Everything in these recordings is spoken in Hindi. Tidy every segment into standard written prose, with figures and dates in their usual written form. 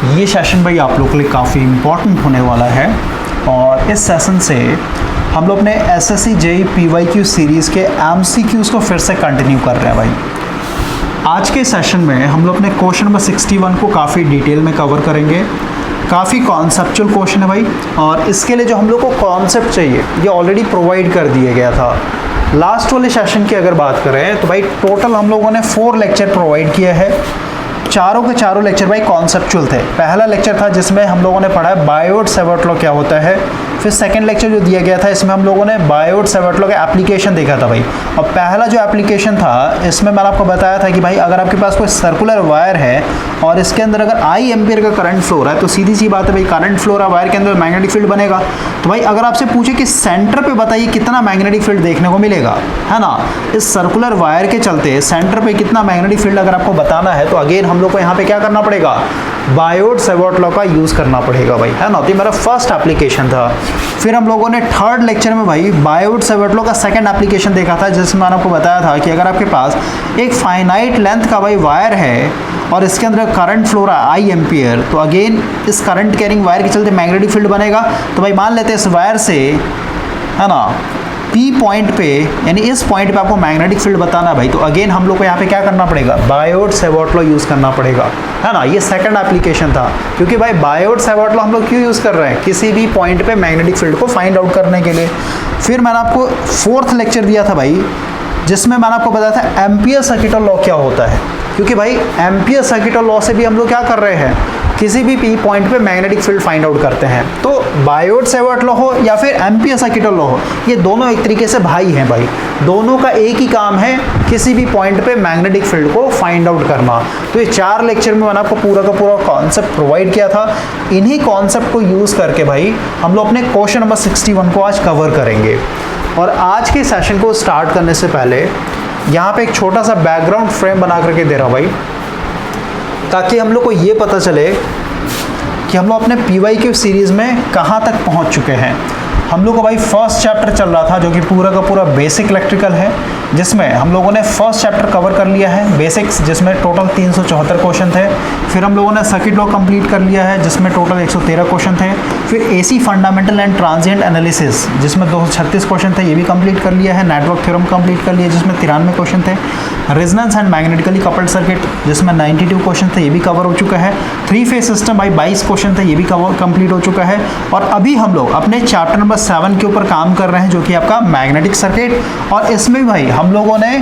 ये सेशन भाई आप लोगों के लिए काफ़ी इम्पोर्टेंट होने वाला है और इस सेशन से हम लोग अपने एसएससी जेईई पीवाईक्यू सीरीज़ के एमसीक्यूज़ को फिर से कंटिन्यू कर रहे हैं भाई। आज के सेशन में हम लोग अपने क्वेश्चन नंबर 61 को काफ़ी डिटेल में कवर करेंगे। काफ़ी कॉन्सेप्चुअल क्वेश्चन है भाई और इसके लिए जो हम लोग को कॉन्सेप्ट चाहिए ये ऑलरेडी प्रोवाइड कर दिया गया था। लास्ट वाले सेशन की अगर बात करें तो भाई टोटल हम लोगों ने 4 लेक्चर प्रोवाइड किया है। चारों के चारों लेक्चर भाई कॉन्सेप्चुअल थे। पहला लेक्चर था जिसमें हम लोगों ने पढ़ा है बायोट-सेवर्ट लॉ क्या होता है। फिर सेकंड लेक्चर जो दिया गया था इसमें हम लोगों ने बायोट-सेवर्ट लॉ का एप्लीकेशन देखा था भाई। और पहला जो एप्लीकेशन था इसमें मैंने आपको बताया था कि भाई अगर आपके पास कोई सर्कुलर वायर है और इसके अंदर अगर आई एम्पियर का करंट फ्लो रहा है तो सीधी सी बात है भाई करंट फ्लो रहा वायर के अंदर मैग्नेटिक फील्ड बनेगा। तो भाई अगर आपसे पूछे कि सेंटर पे बताइए कितना मैग्नेटिक फील्ड देखने को मिलेगा, है ना, इस सर्कुलर वायर के चलते सेंटर पे कितना मैग्नेटिक फील्ड अगर आपको बताना है तो अगेन हम लोग को यहाँ पे क्या करना पड़ेगा, बायोट-सेवर्ट लॉ का यूज करना पड़ेगा भाई, है ना। तो ये मेरा फर्स्ट एप्लीकेशन था। फिर हम लोगों ने थर्ड लेक्चर में भाई बायोट-सेवर्ट लॉ का सेकंड एप्लीकेशन देखा था जिसमें मैंने आपको बताया था कि अगर आपके पास एक फाइनाइट लेंथ का भाई वायर है और इसके अंदर करंट फ्लो रहा है आई एम्पियर तो अगेन इस करंट कैरिंग वायर के चलते मैग्नेटिक फील्ड बनेगा। तो भाई मान लेते हैं इस वायर से, है ना, पी पॉइंट पे यानी इस पॉइंट पे आपको मैग्नेटिक फील्ड बताना भाई तो अगेन हम लोग को यहाँ पे क्या करना पड़ेगा, बायोट-सेवर्ट लॉ यूज़ करना पड़ेगा, है ना। ये सेकंड एप्लीकेशन था क्योंकि भाई बायोट-सेवर्ट लॉ हम लोग क्यों यूज़ कर रहे हैं, किसी भी पॉइंट पे मैग्नेटिक फील्ड को फाइंड आउट करने के लिए। फिर मैंने आपको फोर्थ लेक्चर दिया था भाई जिसमें मैंने आपको बताया था एम्पियर सर्किट लॉ क्या होता है, क्योंकि भाई एम्पियर सर्किट लॉ से भी हम लोग क्या कर रहे हैं, किसी भी पी पॉइंट पे मैग्नेटिक फील्ड फाइंड आउट करते हैं। तो बायोट-सेवर्ट लॉ हो या फिर एम्पियर सर्किट लॉ हो ये दोनों एक तरीके से भाई हैं भाई, दोनों का एक ही काम है किसी भी पॉइंट पे मैग्नेटिक फील्ड को फाइंड आउट करना। तो ये 4 लेक्चर में मैंने आपको पूरा का पूरा कॉन्सेप्ट प्रोवाइड किया था। इन्हीं कॉन्सेप्ट को यूज़ करके भाई हम लोग अपने क्वेश्चन नंबर 61 को आज कवर करेंगे। और आज के सेशन को स्टार्ट करने से पहले यहाँ पे एक छोटा सा बैकग्राउंड फ्रेम बना करके दे रहा हूँ भाई, ताकि हम लोग को ये पता चले कि हम लोग अपने पीवाईक्यू सीरीज़ में कहाँ तक पहुँच चुके हैं। हम लोग को भाई फर्स्ट चैप्टर चल रहा था जो कि पूरा का पूरा बेसिक इलेक्ट्रिकल है, जिसमें हम लोगों ने फर्स्ट चैप्टर कवर कर लिया है बेसिक्स, जिसमें टोटल 374 क्वेश्चन थे। फिर हम लोगों ने सर्किट लॉ कंप्लीट कर लिया है जिसमें टोटल 113 क्वेश्चन थे। फिर AC fundamental and transient analysis जिसमें 236 क्वेश्चन थे, ये भी कंप्लीट कर लिया है। नेटवर्क थ्योरम कंप्लीट कर लिया जिसमें 93 क्वेश्चन थे। Resonance and magnetically coupled circuit जिसमें 92 क्वेश्चन थे, ये भी कवर हो चुका है। 3 फेज सिस्टम भाई 22 क्वेश्चन थे, ये भी कवर कंप्लीट हो चुका है। और अभी हम लोग अपने चैप्टर नंबर 7 के ऊपर काम कर रहे हैं जो कि आपका मैग्नेटिक सर्किट, और इसमें भी भाई हम लोगों ने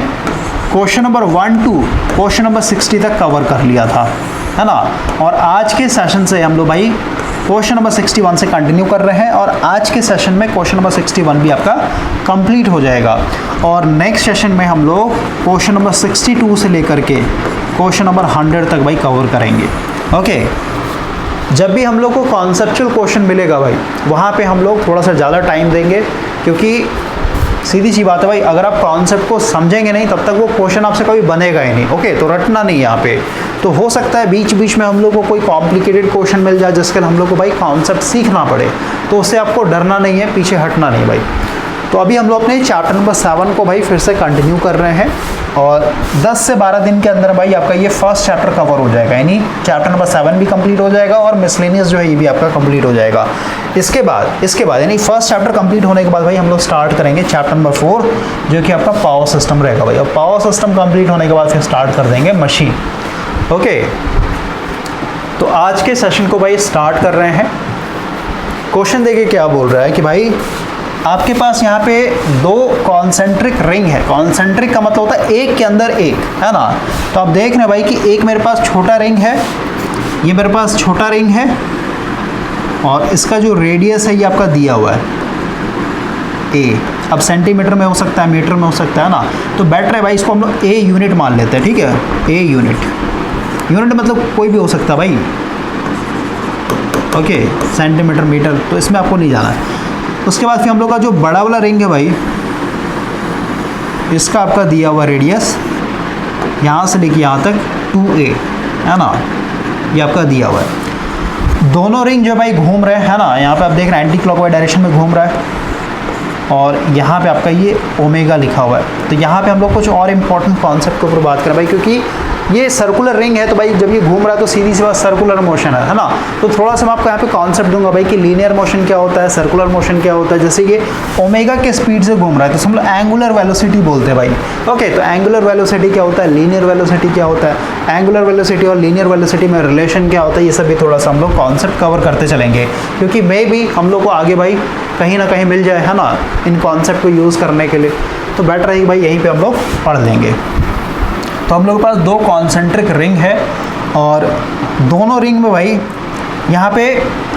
question number 1 to question number 60 तक कवर कर लिया था, है ना। और आज के सेशन से हम लोग भाई क्वेश्चन नंबर 61 से कंटिन्यू कर रहे हैं और आज के सेशन में क्वेश्चन नंबर 61 भी आपका कंप्लीट हो जाएगा। और नेक्स्ट सेशन में हम लोग क्वेश्चन नंबर 62 से लेकर के क्वेश्चन नंबर 100 तक भाई कवर करेंगे। ओके, जब भी हम लोग को कॉन्सेप्चुअल क्वेश्चन मिलेगा भाई वहाँ पे हम लोग थोड़ा सा ज़्यादा टाइम देंगे, क्योंकि सीधी सी बात है भाई अगर आप कॉन्सेप्ट को समझेंगे नहीं तब तक वो क्वेश्चन आपसे कभी बनेगा ही नहीं। ओके, तो रटना नहीं यहाँ पे। तो हो सकता है बीच बीच में हम लोग को कोई कॉम्प्लिकेटेड क्वेश्चन मिल जाए जिसके लिए हम लोग को भाई कॉन्सेप्ट सीखना पड़े, तो उससे आपको डरना नहीं है, पीछे हटना नहीं भाई। तो अभी हम लोग अपने चैप्टर नंबर 7 को भाई फिर से कंटिन्यू कर रहे हैं और 10 से 12 दिन के अंदर भाई आपका ये फर्स्ट चैप्टर कवर हो जाएगा, यानी चैप्टर नंबर 7 भी कंप्लीट हो जाएगा और मिसलेनियस जो है ये भी आपका कंप्लीट हो जाएगा। इसके बाद यानी फर्स्ट चैप्टर कंप्लीट होने के बाद भाई हम लोग स्टार्ट करेंगे चैप्टर नंबर 4 जो कि आपका पावर सिस्टम रहेगा भाई। और पावर सिस्टम कंप्लीट होने के बाद फिर स्टार्ट कर देंगे मशीन। ओके, तो आज के सेशन को भाई स्टार्ट कर रहे हैं। क्वेश्चन देखिए क्या बोल रहा है कि भाई आपके पास यहाँ पे 2 कॉन्सेंट्रिक रिंग है। कॉन्सेंट्रिक का मतलब होता है एक के अंदर एक, है ना। तो आप देख रहे हैं भाई कि एक मेरे पास छोटा रिंग है, ये मेरे पास छोटा रिंग है और इसका जो रेडियस है ये आपका दिया हुआ है ए। अब सेंटीमीटर में हो सकता है, मीटर में हो सकता है ना। तो बेटर है भाई इसको हम लोग ए यूनिट मान लेते हैं, ठीक है। ए यूनिट मतलब कोई भी हो सकता है भाई। ओके, सेंटीमीटर, मीटर, तो इसमें आपको नहीं जाना है। उसके बाद फिर हम लोग का जो बड़ा वाला रिंग है भाई इसका आपका दिया हुआ रेडियस यहाँ से लेके यहाँ तक 2a, है ना, ये आपका दिया हुआ है। दोनों रिंग जो भाई घूम रहे हैं, है ना, यहाँ पे आप देख रहे हैं एंटी क्लॉकवाइज डायरेक्शन में घूम रहा है और यहाँ पे आपका ये ओमेगा लिखा हुआ है। तो यहाँ पे हम लोग कुछ और इम्पोर्टेंट कॉन्सेप्ट के ऊपर बात करें भाई, क्योंकि ये सर्कुलर रिंग है, तो भाई जब ये घूम रहा है तो सीधी सी बात सर्कुलर मोशन है ना। तो थोड़ा सा मैं आपको यहाँ पे कॉन्सेप्ट दूंगा भाई कि लीनियर मोशन क्या होता है, सर्कुलर मोशन क्या होता है। जैसे ये ओमेगा के स्पीड से घूम रहा है तो हम लोग एंगुलर वेलोसिटी बोलते हैं भाई। ओके, तो एंगुलर वेलोसिटी क्या होता है, लीनियर वेलोसिटी क्या होता है, एंगुलर वेलोसिटी और लीनियर वेलोसिटी में रिलेशन क्या होता है, ये सब भी थोड़ा सा हम लोग कॉन्सेप्ट कवर करते चलेंगे, क्योंकि मे भी हम लोग को आगे भाई कहीं ना कहीं मिल जाए, है ना, इन कॉन्सेप्ट को यूज़ करने के लिए। तो बेटर है कि भाई यहीं पे हम लोग पढ़ लेंगे। तो हम लोग के पास दो कॉन्सेंट्रिक रिंग है और दोनों रिंग में भाई यहाँ पे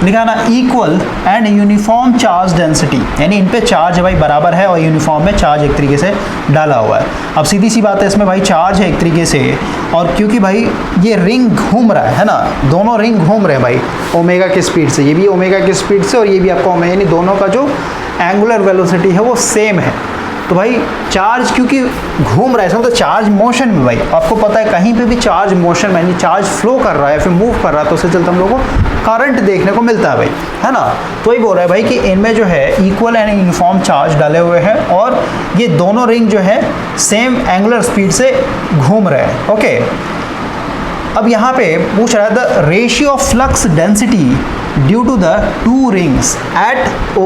लिखा ना equal and uniform charge density, यानी इन पे चार्ज है भाई बराबर है और यूनिफॉर्म में चार्ज एक तरीके से डाला हुआ है। अब सीधी सी बात है, इसमें भाई चार्ज है एक तरीके से, और क्योंकि भाई ये रिंग घूम रहा है ना, दोनों रिंग घूम रहे हैं भाई ओमेगा की स्पीड से, ये भी ओमेगा की स्पीड से और ये भी आपका ओमेगा, यानी दोनों का जो एंगुलर वेलोसिटी है वो सेम है। तो भाई चार्ज क्योंकि घूम रहा है इसमें, तो चार्ज मोशन में भाई आपको पता है कहीं पे भी चार्ज मोशन में, यानी चार्ज फ्लो कर रहा है फिर मूव कर रहा है, तो उससे चलते हम लोगों को करंट देखने को मिलता है भाई, है ना। तो ये बोल रहा है भाई कि इनमें जो है इक्वल एंड यूनिफॉर्म चार्ज डाले हुए हैं और ये दोनों रिंग जो है सेम एंगुलर स्पीड से घूम रहे हैं। ओके, अब यहाँ पे पूछ रहा है the ratio of flux density due to the two rings at O.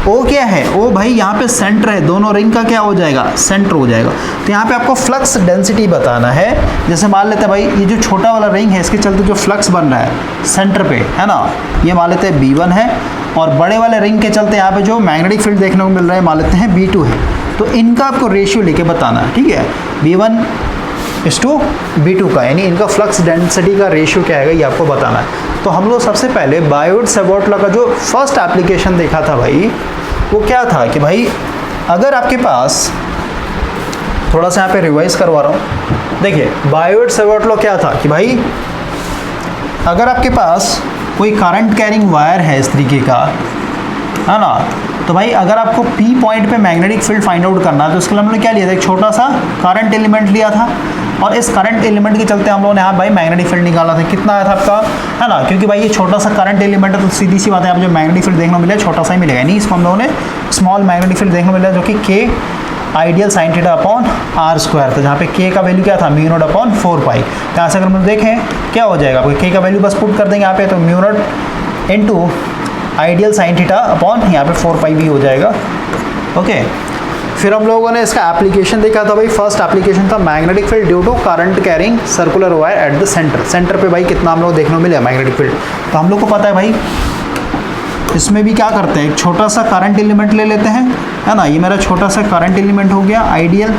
O क्या है, ओ भाई यहाँ पे सेंटर है, दोनों रिंग का क्या हो जाएगा, सेंटर हो जाएगा। तो यहाँ पे आपको फ्लक्स डेंसिटी बताना है। जैसे मान लेते हैं भाई ये जो छोटा वाला रिंग है इसके चलते जो फ्लक्स बन रहा है सेंटर पे, है ना, ये मान लेते हैं B1 है, और बड़े वाले रिंग के चलते यहाँ पे जो मैग्नेटिक फील्ड देखने को मिल रहा है मान लेते हैं B2 है। तो इनका आपको रेशियो लेके बताना है, ठीक है, B1 इस टू B2 का, यानी इनका फ्लक्स डेंसिटी का रेशियो क्या है ये आपको बताना है। तो हम लोग सबसे पहले बायोट-सैवर्ट लॉ का जो फर्स्ट एप्लीकेशन देखा था भाई, वो क्या था कि भाई अगर आपके पास, थोड़ा सा यहाँ पे रिवाइज करवा रहा हूँ, देखिए बायोट-सैवर्ट लॉ क्या था कि भाई अगर आपके पास कोई करंट कैरिंग वायर है इस तरीके का, है ना, तो भाई अगर आपको P पॉइंट पे मैग्नेटिक फील्ड फाइंड आउट करना है तो उसके लिए हमने क्या लिया था, एक छोटा सा करंट एलिमेंट लिया था, और इस करंट एलिमेंट के चलते हम लोगों ने यहाँ भाई मैग्नेटिक फील्ड निकाला था। कितना आया था आपका, है ना, क्योंकि भाई ये छोटा सा करंट एलिमेंट है तो सीधी सी बात है, आप जो मैग्नेटिक फील्ड देखने को मिलेगा छोटा सा ही मिलेगा, नहीं इसको हम लोगों ने स्मॉल मैग्नेटिक फील्ड देखने को मिला जो कि K ideal sine theta upon R square था, जहाँ पे K का वैल्यू क्या था, म्यू नॉट अपॉन 4 पाई। तो यहाँ से अगर हम देखें क्या हो जाएगा, K का वैल्यू बस पुट कर देंगे यहाँ पे, तो mu naught into ideal sine theta upon यहाँ पे 4 पाई भी हो जाएगा। ओके, फिर हम लोगों ने इसका एप्लीकेशन देखा था भाई, फर्स्ट एप्लीकेशन था magnetic field due to current carrying circular wire at the centre. Centre पे भाई कितना हम लोग देखने को मिला मैग्नेटिक फील्ड, तो हम लोग को पता है भाई इसमें भी क्या करते हैं, एक छोटा सा करंट एलिमेंट ले लेते हैं, है ना, ये मेरा छोटा सा करंट एलिमेंट हो गया आइडियल।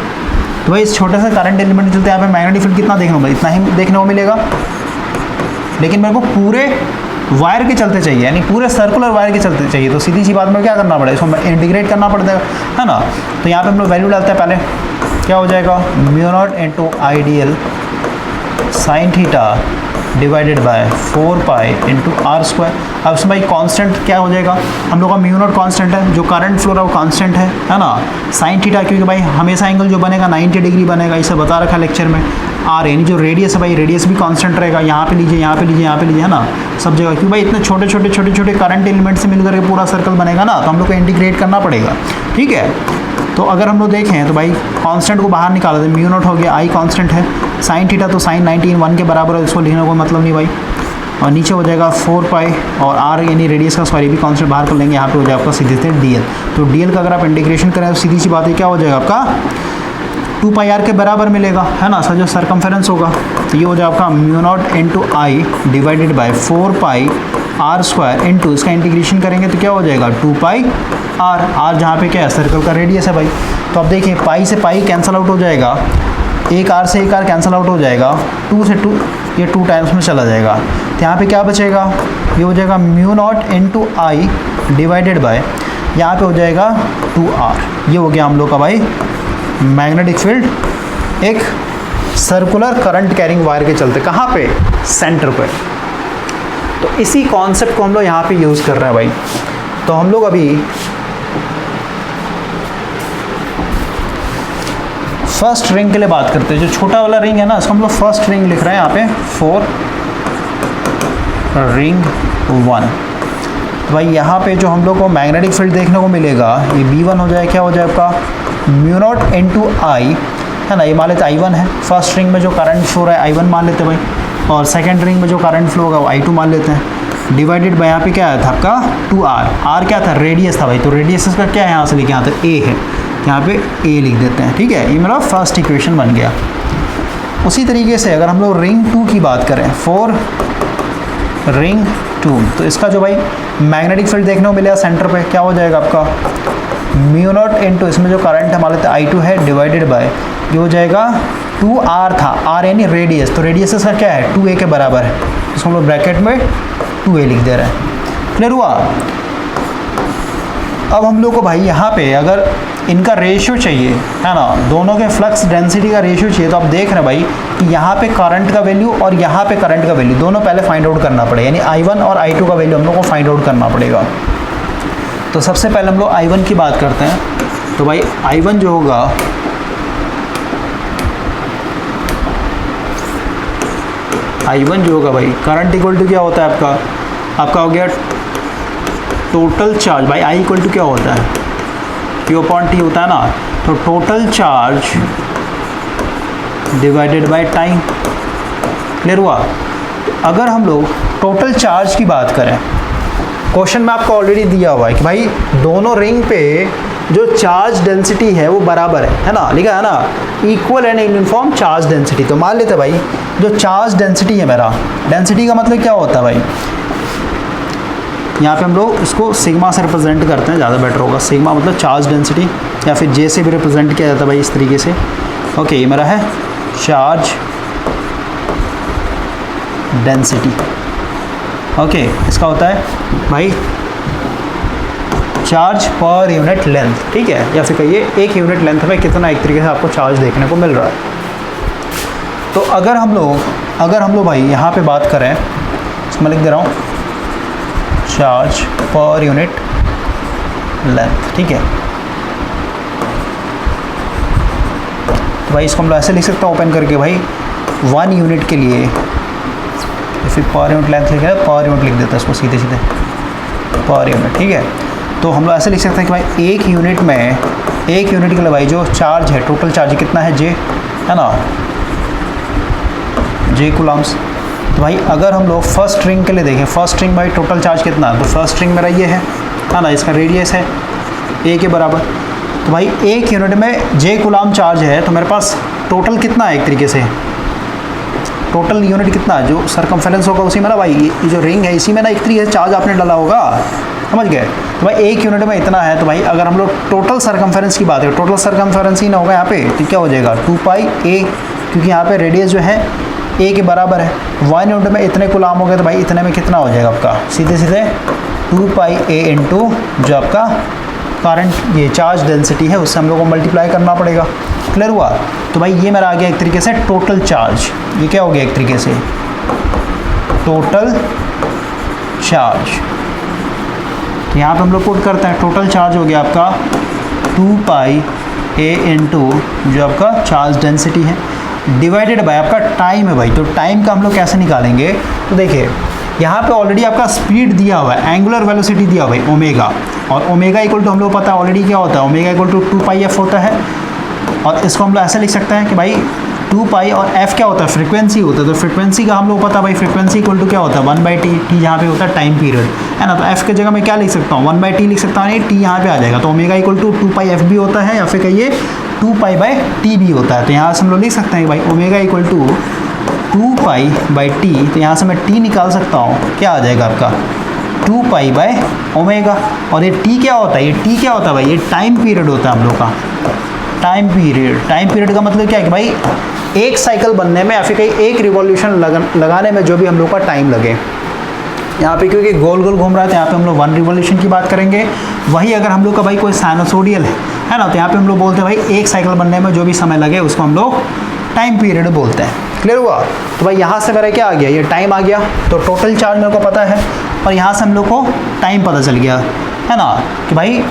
तो भाई इस छोटे से करंट एलिमेंट चलते यहाँ पे मैग्नेटिक फील्ड कितना देखने को मिलेगा, इतना ही देखने को मिलेगा, लेकिन मेरे को पूरे वायर के चलते चाहिए, यानी पूरे सर्कुलर वायर के चलते चाहिए। तो सीधी सी बात में क्या करना पड़ेगा, इसको इंटीग्रेट करना पड़ेगा, है ना। तो यहाँ पे हम लोग वैल्यू डालते हैं, पहले क्या हो जाएगा, mu naught into ideal sine theta divided by 4 pi into R square. अब इसमें भाई कांस्टेंट क्या हो जाएगा, हम लोग का म्यू नॉट कांस्टेंट है, जो करंट फ्लो है वो कांस्टेंट है ना। साइन थीटा क्योंकि भाई हमेशा एंगल जो बनेगा 90 डिग्री बनेगा, इसे बता रखा है लेक्चर में। R यानी जो रेडियस है भाई, रेडियस भी कांस्टेंट रहेगा, यहाँ पे लीजिए, यहाँ पे लीजिए, यहाँ पे लीजिए, है ना, सब जगह, क्योंकि भाई इतने छोटे छोटे करंट एलिमेंट से मिलकर के पूरा सर्कल बनेगा ना, तो हम लोग को इंटीग्रेट करना पड़ेगा, ठीक है। तो अगर हम लोग देखें तो भाई कांस्टेंट को बाहर निकाला तो म्यू नॉट हो गया, I कांस्टेंट है, साइन थीटा तो साइन 90 1 के बराबर है, इसको लिखने का कोई मतलब नहीं भाई, और नीचे हो जाएगा 4 पाई, और R यानी रेडियस का सॉरी भी कांस्टेंट बाहर कर लेंगे, यहाँ पे हो जाएगा आपका सीधे से DL। तो DL का अगर आप इंटीग्रेशन करें तो सीधी सी बात है क्या हो जाएगा आपका 2 पाई R के बराबर मिलेगा, है ना, सर जो सर्कमफेरेंस होगा। तो ये हो जाएगा आपका mu naught into I divided by 4 pi R square into इसका इंटीग्रेशन करेंगे तो क्या हो जाएगा 2 पाई R जहाँ पे क्या है सर्कल का रेडियस है भाई। तो अब देखिए पाई से पाई कैंसिल आउट हो जाएगा, एक R से एक R कैंसिल आउट हो जाएगा, 2 से 2 ये 2 टाइम्स में चला जाएगा। तो यहाँ पे क्या बचेगा, ये हो जाएगा mu naught into I divided by यहाँ पे हो जाएगा 2R। ये हो गया हम लोग का भाई मैग्नेटिक फील्ड एक सर्कुलर करंट कैरिंग वायर के चलते, कहाँ पे, सेंटर पे। तो इसी कॉन्सेप्ट को हम लोग यहाँ पे यूज़ कर रहे हैं भाई। तो हम लोग अभी फर्स्ट रिंग के लिए बात करते हैं, जो छोटा वाला रिंग है ना इसको हम लोग फर्स्ट रिंग लिख रहे हैं यहाँ पे, 4 रिंग 1। तो भाई यहाँ पे जो हम लोग को मैग्नेटिक फील्ड देखने को मिलेगा ये B1 हो जाए, क्या हो जाए आपका म्यू नॉट इंटू I है ना, ये मान लेते I1 है, फर्स्ट रिंग में जो करंट फ्लो रहा है I1 मान लेते हैं भाई, और सेकेंड रिंग में जो करंट फ्लो होगा वो I2 मान लेते हैं, डिवाइडेड बाय यहाँ पे क्या आया था आपका 2R, R क्या था, रेडियस था भाई, तो रेडियस इसका क्या है, यहाँ से लेके यहाँ तक A है, यहाँ पे A लिख देते हैं, ठीक है, ये मेरा फर्स्ट इक्वेशन बन गया। उसी तरीके से अगर हम लोग रिंग 2 की बात करें, फॉर रिंग 2, तो इसका जो भाई मैग्नेटिक फील्ड देखने को मिलेगा सेंटर पे, क्या हो जाएगा आपका म्यू नॉट इनटू, इसमें जो करंट है मान लेते हैं I2 है, डिवाइडेड बाय ये हो जाएगा 2R था, R यानी रेडियस, तो रेडियस इसका क्या है 2A के बराबर है, इसको हम लोग ब्रैकेट में 2A लिख दे रहे हैं। क्लियर हुआ। अब हम लोग को भाई यहाँ पे अगर इनका रेशियो चाहिए, है ना, दोनों के फ्लक्स डेंसिटी का रेशियो चाहिए, तो आप देख रहे हैं भाई कि यहाँ पे करंट का वैल्यू और यहाँ पे करंट का वैल्यू दोनों पहले फाइंड आउट करना पड़ेगा, यानी I1 और I2 का वैल्यू हम लोग को फाइंड आउट करना पड़ेगा। तो सबसे पहले हम लोग I1 की बात करते हैं, तो भाई I1 जो होगा भाई करंट इक्वल टू क्या होता है आपका हो गया टोटल चार्ज, भाई I इक्वल टू क्या होता है Q/T होता है ना, तो total charge divided by time. Clear हुआ। अगर हम लोग टोटल चार्ज की बात करें, क्वेश्चन में आपको ऑलरेडी दिया हुआ है कि भाई दोनों रिंग पे जो चार्ज डेंसिटी है वो बराबर है ना, लिखा है ना, equal and uniform charge density. तो मान लेते भाई जो चार्ज डेंसिटी है मेरा, डेंसिटी का मतलब क्या होता है भाई, यहाँ पे हम लोग इसको सिग्मा से रिप्रेजेंट करते हैं, ज़्यादा बेटर होगा, सिग्मा मतलब चार्ज डेंसिटी, या फिर जे से भी रिप्रेजेंट किया जाता है भाई इस तरीके से। ओके, ये मेरा है चार्ज डेंसिटी। ओके, इसका होता है भाई चार्ज पर यूनिट लेंथ, ठीक है, या फिर कहिए एक यूनिट लेंथ में कितना एक तरीके से आपको चार्ज देखने को मिल रहा है। तो अगर हम लोग भाई यहाँ पे बात करें, इसमें लिख दे रहा हूँ चार्ज पर यूनिट लेंथ, ठीक है, तो भाई इसको हम लोग ऐसे लिख सकते हैं ओपन करके, भाई 1 यूनिट के लिए, फिर पर यूनिट लेंथ लिखा है, पर यूनिट लिख देता है इसको सीधे सीधे पर यूनिट, ठीक है। तो हम लोग ऐसे लिख सकते हैं कि भाई एक यूनिट के लिए भाई जो चार्ज है, टोटल चार्ज कितना है, जे, है ना, जे कूलम्स। तो भाई अगर हम लोग फर्स्ट रिंग के लिए देखें, फर्स्ट रिंग भाई टोटल चार्ज कितना है, तो फर्स्ट रिंग मेरा ये है ना, इसका रेडियस है A के बराबर। तो भाई एक यूनिट में जे कूलम चार्ज है, तो मेरे पास टोटल कितना है, एक तरीके से टोटल यूनिट कितना है, जो सरकमफेरेंस होगा उसी में ना भाई, ये जो रिंग है इसी में ना एक तरीके से चार्ज आपने डाला होगा, समझ गए। तो भाई एक यूनिट में इतना है, तो भाई अगर हम लोग टोटल सरकमफेरेंस की बात करें, टोटल सरकमफेरेंस ही ना होगा यहाँ पे, तो क्या हो जाएगा 2πA, क्योंकि यहाँ पे रेडियस जो है A के बराबर है, 1 यूनिट में इतने कूलम हो गए, तो भाई इतने में कितना हो जाएगा आपका, सीधे सीधे 2πA इंटू जो आपका करंट ये चार्ज डेंसिटी है उससे हम लोग को मल्टीप्लाई करना पड़ेगा। क्लियर हुआ। तो भाई ये मेरा आ गया एक तरीके से टोटल चार्ज, ये क्या हो गया एक तरीके से टोटल चार्ज। तो यहाँ पे हम लोग पुट करते हैं, टोटल चार्ज हो गया आपका 2πA इंटू जो आपका चार्ज डेंसिटी है, डिवाइडेड बाय आपका टाइम है भाई। तो टाइम का हम लोग कैसे निकालेंगे, तो देखिए यहाँ पे ऑलरेडी आपका स्पीड दिया हुआ है, एंगुलर वेलोसिटी दिया हुआ है ओमेगा, और ओमेगा इक्वल टू हम लोग पता है ऑलरेडी क्या होता है, ओमेगा इक्वल टू 2πf होता है, और इसको हम लोग ऐसे लिख सकते हैं कि भाई 2π और f क्या होता है, फ्रीक्वेंसी होता है। तो फ्रीक्वेंसी का हम लोग पता है भाई, फ्रीक्वेंसी इक्वल टू क्या होता है 1/t, t यहाँ पे होता है टाइम पीरियड, है ना। तो f के जगह मैं क्या लिख सकता हूँ 1/t लिख सकता हूँ, नहीं t यहाँ पे आ जाएगा। तो ओमेगा इक्वल टू 2πf भी होता है, या फिर कहिए 2π/t भी होता है। तो यहाँ से हम लोग लिख सकते हैं भाई ओमेगा इक्वल टू 2π/t, तो यहाँ से मैं t निकाल सकता हूँ, क्या आ जाएगा आपका 2π/ओमेगा। और ये t क्या होता है, ये t क्या होता है भाई, ये टाइम पीरियड होता है हम लोग का, टाइम पीरियड का मतलब क्या है कि भाई एक साइकिल बनने में या फिर कहीं एक रिवॉल्यूशन लगाने में जो भी हम लोग का टाइम लगे। यहाँ पे क्योंकि गोल गोल घूम रहा है, तो यहाँ पे हम लोग 1 रिवॉल्यूशन की बात करेंगे। वही अगर हम लोग का भाई कोई साइनसोडियल है ना, तो यहाँ पे हम लोग बोलते हैं भाई एक साइकिल बनने में जो भी समय लगे उसको हम लोग टाइम पीरियड बोलते हैं। क्लियर हुआ। तो भाई यहाँ से मेरा क्या आ गया, ये टाइम आ गया, तो टोटल चार्ज मेरे को पता है, और यहाँ से हम लोग को टाइम पता चल गया, है ना, कि भाई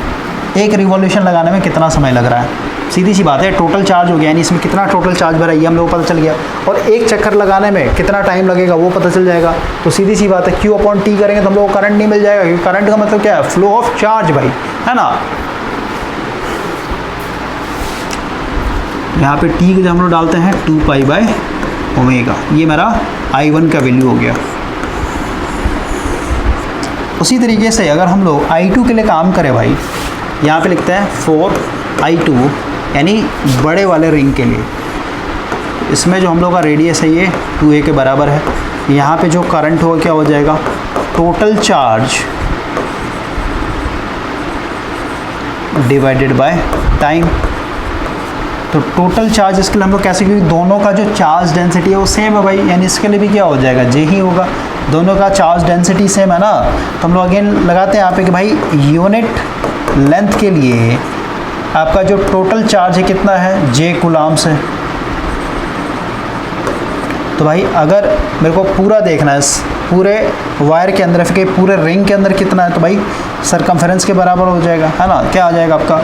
एक रिवॉल्यूशन लगाने में कितना समय लग रहा है। सीधी सी बात है, टोटल चार्ज हो गया, यानी इसमें कितना टोटल चार्ज भरा ये हम लोग को पता चल गया, और एक चक्कर लगाने में कितना टाइम लगेगा वो पता चल जाएगा। तो सीधी सी बात है Q/T करेंगे तो हम लोग को करंट नहीं मिल जाएगा, क्योंकि करंट का मतलब क्या है, फ्लो ऑफ चार्ज भाई, है ना। यहाँ पे टी जब हम लोग डालते हैं 2 पाई बाय ओमेगा, ये मेरा I1 का वैल्यू हो गया। उसी तरीके से अगर हम लोग I2 के लिए काम करें भाई, यहाँ पे लिखते हैं 4I2 यानी बड़े वाले रिंग के लिए। इसमें जो हम लोग का रेडियस है ये 2a के बराबर है। यहाँ पे जो करंट होगा क्या हो जाएगा, total charge divided by time. तो टोटल चार्ज इसके लिए हम लोग कैसे, क्योंकि दोनों का जो चार्ज डेंसिटी है वो सेम है भाई, यानी इसके लिए भी क्या हो जाएगा, जे ही होगा। दोनों का चार्ज डेंसिटी सेम है ना, तो हम लोग अगेन लगाते हैं यहाँ पे कि भाई यूनिट लेंथ के लिए आपका जो टोटल चार्ज है कितना है, जे कूलम्ब्स है। तो भाई अगर मेरे को पूरा देखना है पूरे वायर के अंदर, फिर पूरे रिंग के अंदर कितना है, तो भाई सरकमफेरेंस के बराबर हो जाएगा, है ना। क्या आ जाएगा आपका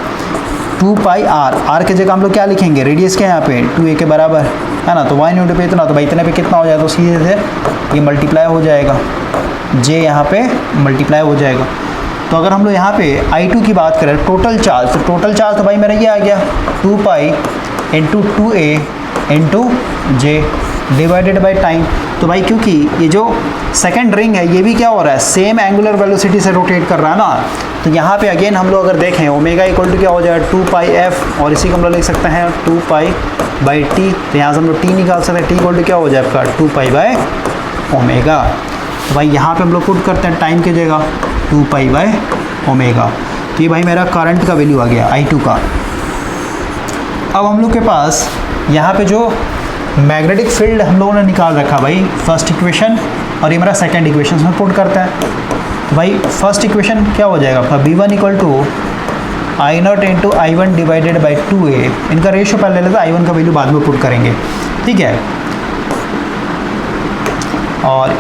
2 पाई आर, आर के जगह हम लोग क्या लिखेंगे, रेडियस क्या है यहाँ पे 2a के बराबर, है ना। तो y यूनिट पे इतना, तो भाई इतने पे कितना हो जाएगा, तो सीधे से ये मल्टीप्लाई हो जाएगा, j यहाँ पे मल्टीप्लाई हो जाएगा। तो अगर हम लोग यहाँ पे I2 की बात करें टोटल चार्ज, तो टोटल चार्ज तो भाई मेरा ये आ गया 2 pi into 2a into J divided by time. तो भाई क्योंकि ये जो सेकंड रिंग है ये भी क्या हो रहा है, सेम एंगुलर वेलोसिटी से रोटेट कर रहा है ना, तो यहाँ पे अगेन हम लोग अगर देखें ओमेगा इक्वल टू क्या हो जाएगा 2 पाई एफ, और इसी को हम लोग लिख सकते हैं 2 पाई बाई टी। तो यहाँ से हम लोग टी निकाल सकते हैं, टी इक्वल टू क्या हो जाए आपका 2 पाई बाय ओमेगा। तो भाई यहाँ पे हम लोग पुट करते हैं टाइम की जगह 2 पाई बाय ओमेगा। तो ये भाई मेरा करंट का वैल्यू आ गया I2 का। अब हम लोग के पास यहाँ पे जो मैग्नेटिक फील्ड हम लोगों ने निकाल रखा भाई, फर्स्ट इक्वेशन और ये मेरा सेकंड इक्वेशन, इसमें पुट करते हैं। तो भाई फर्स्ट इक्वेशन क्या हो जाएगा आपका V1 equal to I0 into I1 divided by 2a। इनका रेशियो पहले ले लेते हैं, I1 का वैल्यू बाद में पुट करेंगे, ठीक है। और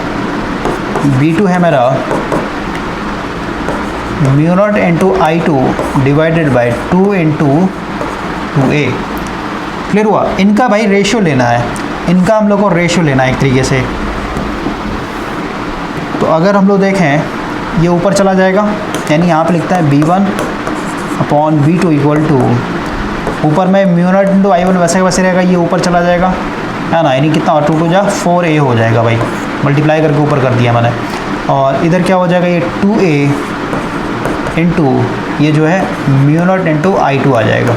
V2 है मेरा μ0 into I2 divided by 2 into 2a। Clear हुआ। इनका भाई रेशियो लेना है, इनका हम लोग को रेशियो लेना है एक तरीके से। तो अगर हम लोग देखें ये ऊपर चला जाएगा, यानी यहाँ पे लिखता है V1 upon V2 equal to, ऊपर में μ0 इंटू I1 वैसे वैसे रहेगा, ये ऊपर चला जाएगा, है ना। यानी कितना 2 2 जा 4a हो जाएगा भाई, मल्टीप्लाई करके ऊपर कर दिया मैंने। और इधर क्या हो जाएगा, ये 2a इंटू ये जो है μ0 इंटू I2 आ जाएगा।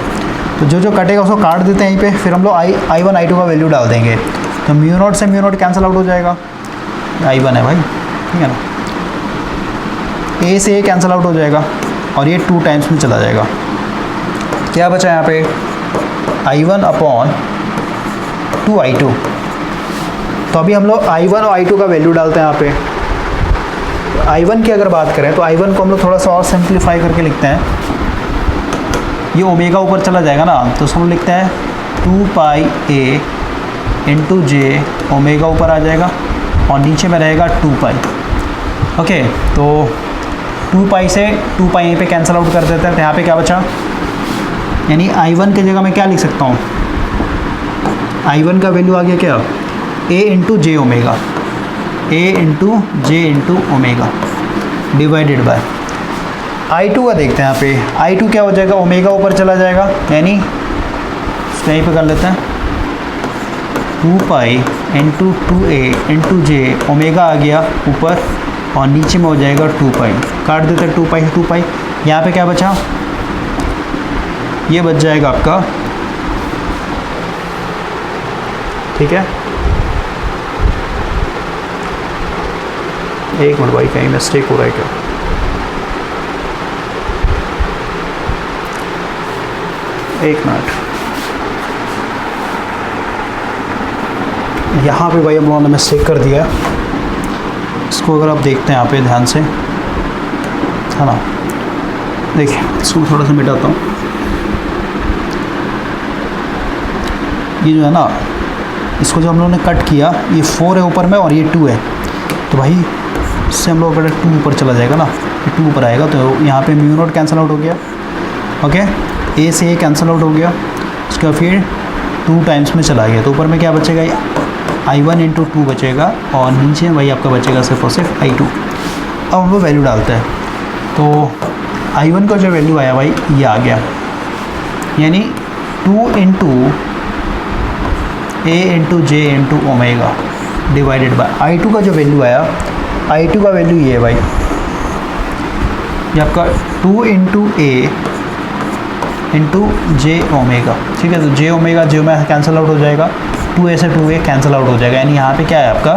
तो जो जो कटेगा उसको काट देते हैं यहीं पे, फिर हम लोग I1 I2 का वैल्यू डाल देंगे। तो μ0 से μ0 कैंसिल आउट हो जाएगा, I1 है भाई, ठीक है ना। a से a कैंसिल आउट हो जाएगा और ये 2 टाइम्स में चला जाएगा। क्या बचा यहाँ पे I1 अपॉन 2I2। तो अभी हम लोग I1 और I2 का वैल्यू डालते हैं यहाँ पे। I1 की अगर बात करें तो I1 को हम लोग थोड़ा सा और सिंप्लीफाई करके लिखते हैं। ये ओमेगा ऊपर चला जाएगा ना, तो उसको हम लिखते हैं 2 पाई a इंटू जे, ओमेगा ऊपर आ जाएगा और नीचे में रहेगा 2 पाई। ओके, तो 2 पाई से 2 पाई यहीं पे कैंसिल आउट कर देते हैं। तो यहाँ पे क्या बचा, यानी I1 की जगह मैं क्या लिख सकता हूँ, I1 का वैल्यू आ गया क्या a into J omega, a into J into omega divided by I2 का देखते हैं। यहाँ पे I2 क्या हो जाएगा, ओमेगा ऊपर चला जाएगा, यानी यहीं पे कर लेते हैं 2 पाई इंटू 2a इंटू जे, ओमेगा आ गया ऊपर और नीचे में हो जाएगा 2 पाई, काट देते हैं 2 पाई से 2 पाई। यहाँ पे क्या बचा, ये बच जाएगा आपका, ठीक है। एक मिनट भाई, कहीं मिस्टेक हो रहा है क्या, एक मिनट। यहाँ पे भाई हम लोगों ने मिस्टेक कर दिया, इसको अगर आप देखते हैं यहाँ पे ध्यान से, है ना। देखिए इसको थोड़ा सा मिटाता हूँ। ये जो है ना, इसको जो हम लोगों ने कट किया, ये 4 है ऊपर में और ये 2 है, तो भाई इससे हम लोग अगर 2 ऊपर चला जाएगा ना, ये 2 ऊपर आएगा, तो यहाँ पे μ0 कैंसिल आउट हो गया। ओके, a से a कैंसिल आउट हो गया, उसके बाद फिर 2 टाइम्स में चला गया, तो ऊपर में क्या बचेगा, I1 इंटू 2 बचेगा और नीचे वही आपका बचेगा सिर्फ और सिर्फ I2। अब हम लोग वैल्यू डालते हैं, तो I1 का जो वैल्यू आया भाई ये आ गया, यानी 2 into A into J into omega divided by I2 का जो वैल्यू आया, I2 का वैल्यू ये है भाई, ये आपका 2 इंटू ए इंटू जे ओमेगा, ठीक है। तो जे ओमेगा कैंसिल आउट हो जाएगा, 2a से 2a कैंसिल आउट हो जाएगा, यानी यहाँ पे क्या है आपका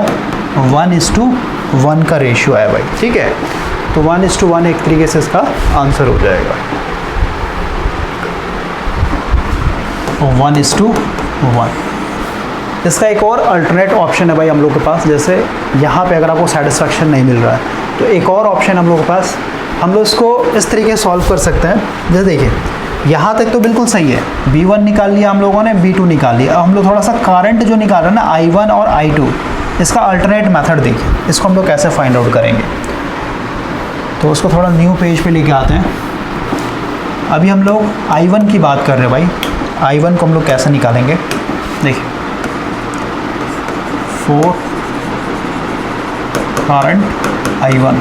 1:1 का रेशियो है भाई, ठीक है। तो 1:1 एक तरीके से इसका आंसर हो जाएगा, 1:1। इसका एक और अल्टरनेट ऑप्शन है भाई हम लोग के पास, जैसे यहाँ पे अगर आपको सेटिस्फैक्शन नहीं मिल रहा है तो एक और ऑप्शन हम लोग के पास, हम लोग इसको इस तरीके से सॉल्व कर सकते हैं। जैसे देखिए यहाँ तक तो बिल्कुल सही है, B1 निकाल लिया हम लोगों ने, B2 निकाल लिया। अब हम लोग थोड़ा सा करंट जो निकाल रहे हैं ना I1 और I2, इसका अल्टरनेट मेथड देखिए, इसको हम लोग कैसे फाइंड आउट करेंगे। तो उसको थोड़ा न्यू पेज पे लेके आते हैं। अभी हम लोग I1 की बात कर रहे हैं भाई, I1 को हम लोग कैसे निकालेंगे देखिए, 4 करंट I1।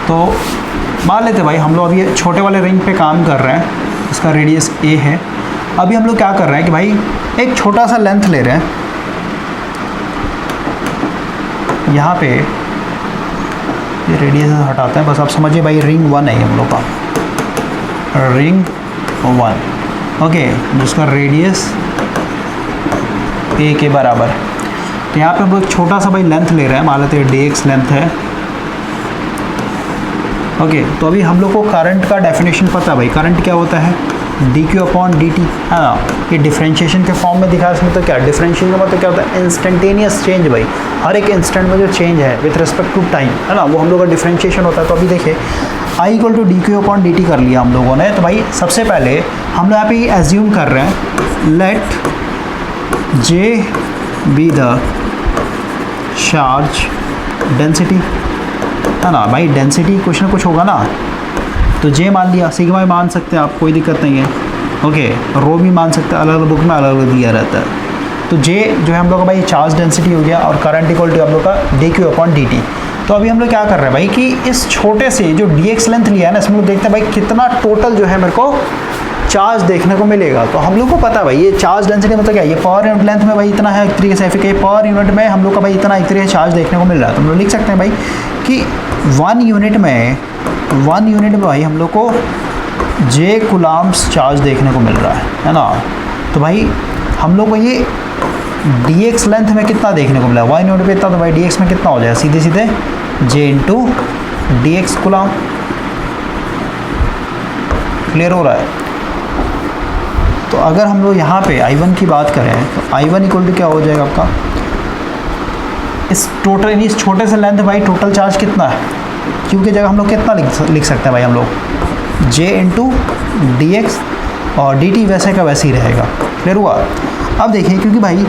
तो मान लेते भाई हम लोग अभी ये छोटे वाले रिंग पे काम कर रहे हैं, इसका रेडियस a है। अभी हम लोग क्या कर रहे हैं कि भाई एक छोटा सा लेंथ ले रहे हैं, यहाँ पे ये रेडियस हटाते हैं, बस आप समझिए भाई रिंग 1 है हम लोग का, रिंग 1, ओके, जिसका रेडियस a के बराबर। तो यहाँ पे हम लोग छोटा सा भाई लेंथ ले रहे हैं, मान लेते हैं dx लेंथ है, ओके। तो अभी हम लोग को करंट का डेफिनेशन पता है भाई, करंट क्या होता है dq/dt, है ना। ये डिफरेंशिएशन के फॉर्म में दिखा, इसमें तो क्या डिफरेंशिएशन का मतलब क्या होता है, इंस्टेंटेनियस चेंज भाई, हर एक इंस्टेंट में जो चेंज है विथ रिस्पेक्ट टू टाइम, है ना, वो हम लोग का डिफरेंशिएशन होता है। तो अभी देखिए I = dq/dt कर लिया हम लोगों ने। तो भाई सबसे पहले हम लोग यहाँ पे एज्यूम कर रहे हैं, let J be the charge density, है ना भाई, डेंसिटी कुछ ना कुछ होगा ना। तो J मान लिया, सिग्मा मान सकते हैं आप, कोई दिक्कत नहीं है, ओके। रो भी मान सकते हैं, अलग अलग बुक में अलग अलग दिया रहता है। तो J जो है हम लोग का भाई चार्ज डेंसिटी हो गया, और करंट इक्वल टू हम लोग का dq/dt। तो अभी हम लोग क्या कर रहे हैं भाई कि इस छोटे से जो dx लेंथ लिया है ना, इसमें लोग देखते हैं भाई कितना टोटल जो है मेरे को चार्ज देखने को मिलेगा। तो हम लोग को पता है भाई ये चार्ज डेंसिटी मतलब क्या है, ये पर यूनिट लेंथ में भाई इतना है, एक तरीके से फिर पर यूनिट में हम लोग का भाई इतना एक तरीके से चार्ज देखने को मिल रहा है। तो हम लोग लिख सकते हैं भाई कि 1 यूनिट में भाई हम लोग को J कूलम्ब्स चार्ज देखने को मिल रहा है ना। तो भाई हम लोग को ये dx लेंथ में कितना देखने को मिला, 1 यूनिट पे इतना, तो भाई dx में कितना हो जाएगा, सीधे सीधे J × dx कूलम्ब। क्लियर हो रहा है। तो अगर हम लोग यहाँ पे I1 की बात करें तो I1 = क्या हो जाएगा आपका, इस टोटल इस छोटे से लेंथ भाई टोटल चार्ज कितना है, क्योंकि जगह हम लोग कितना लिख सकते हैं भाई, हम लोग J × dx और dt वैसे का वैसे ही रहेगा। क्लियर हुआ। अब देखिए क्योंकि भाई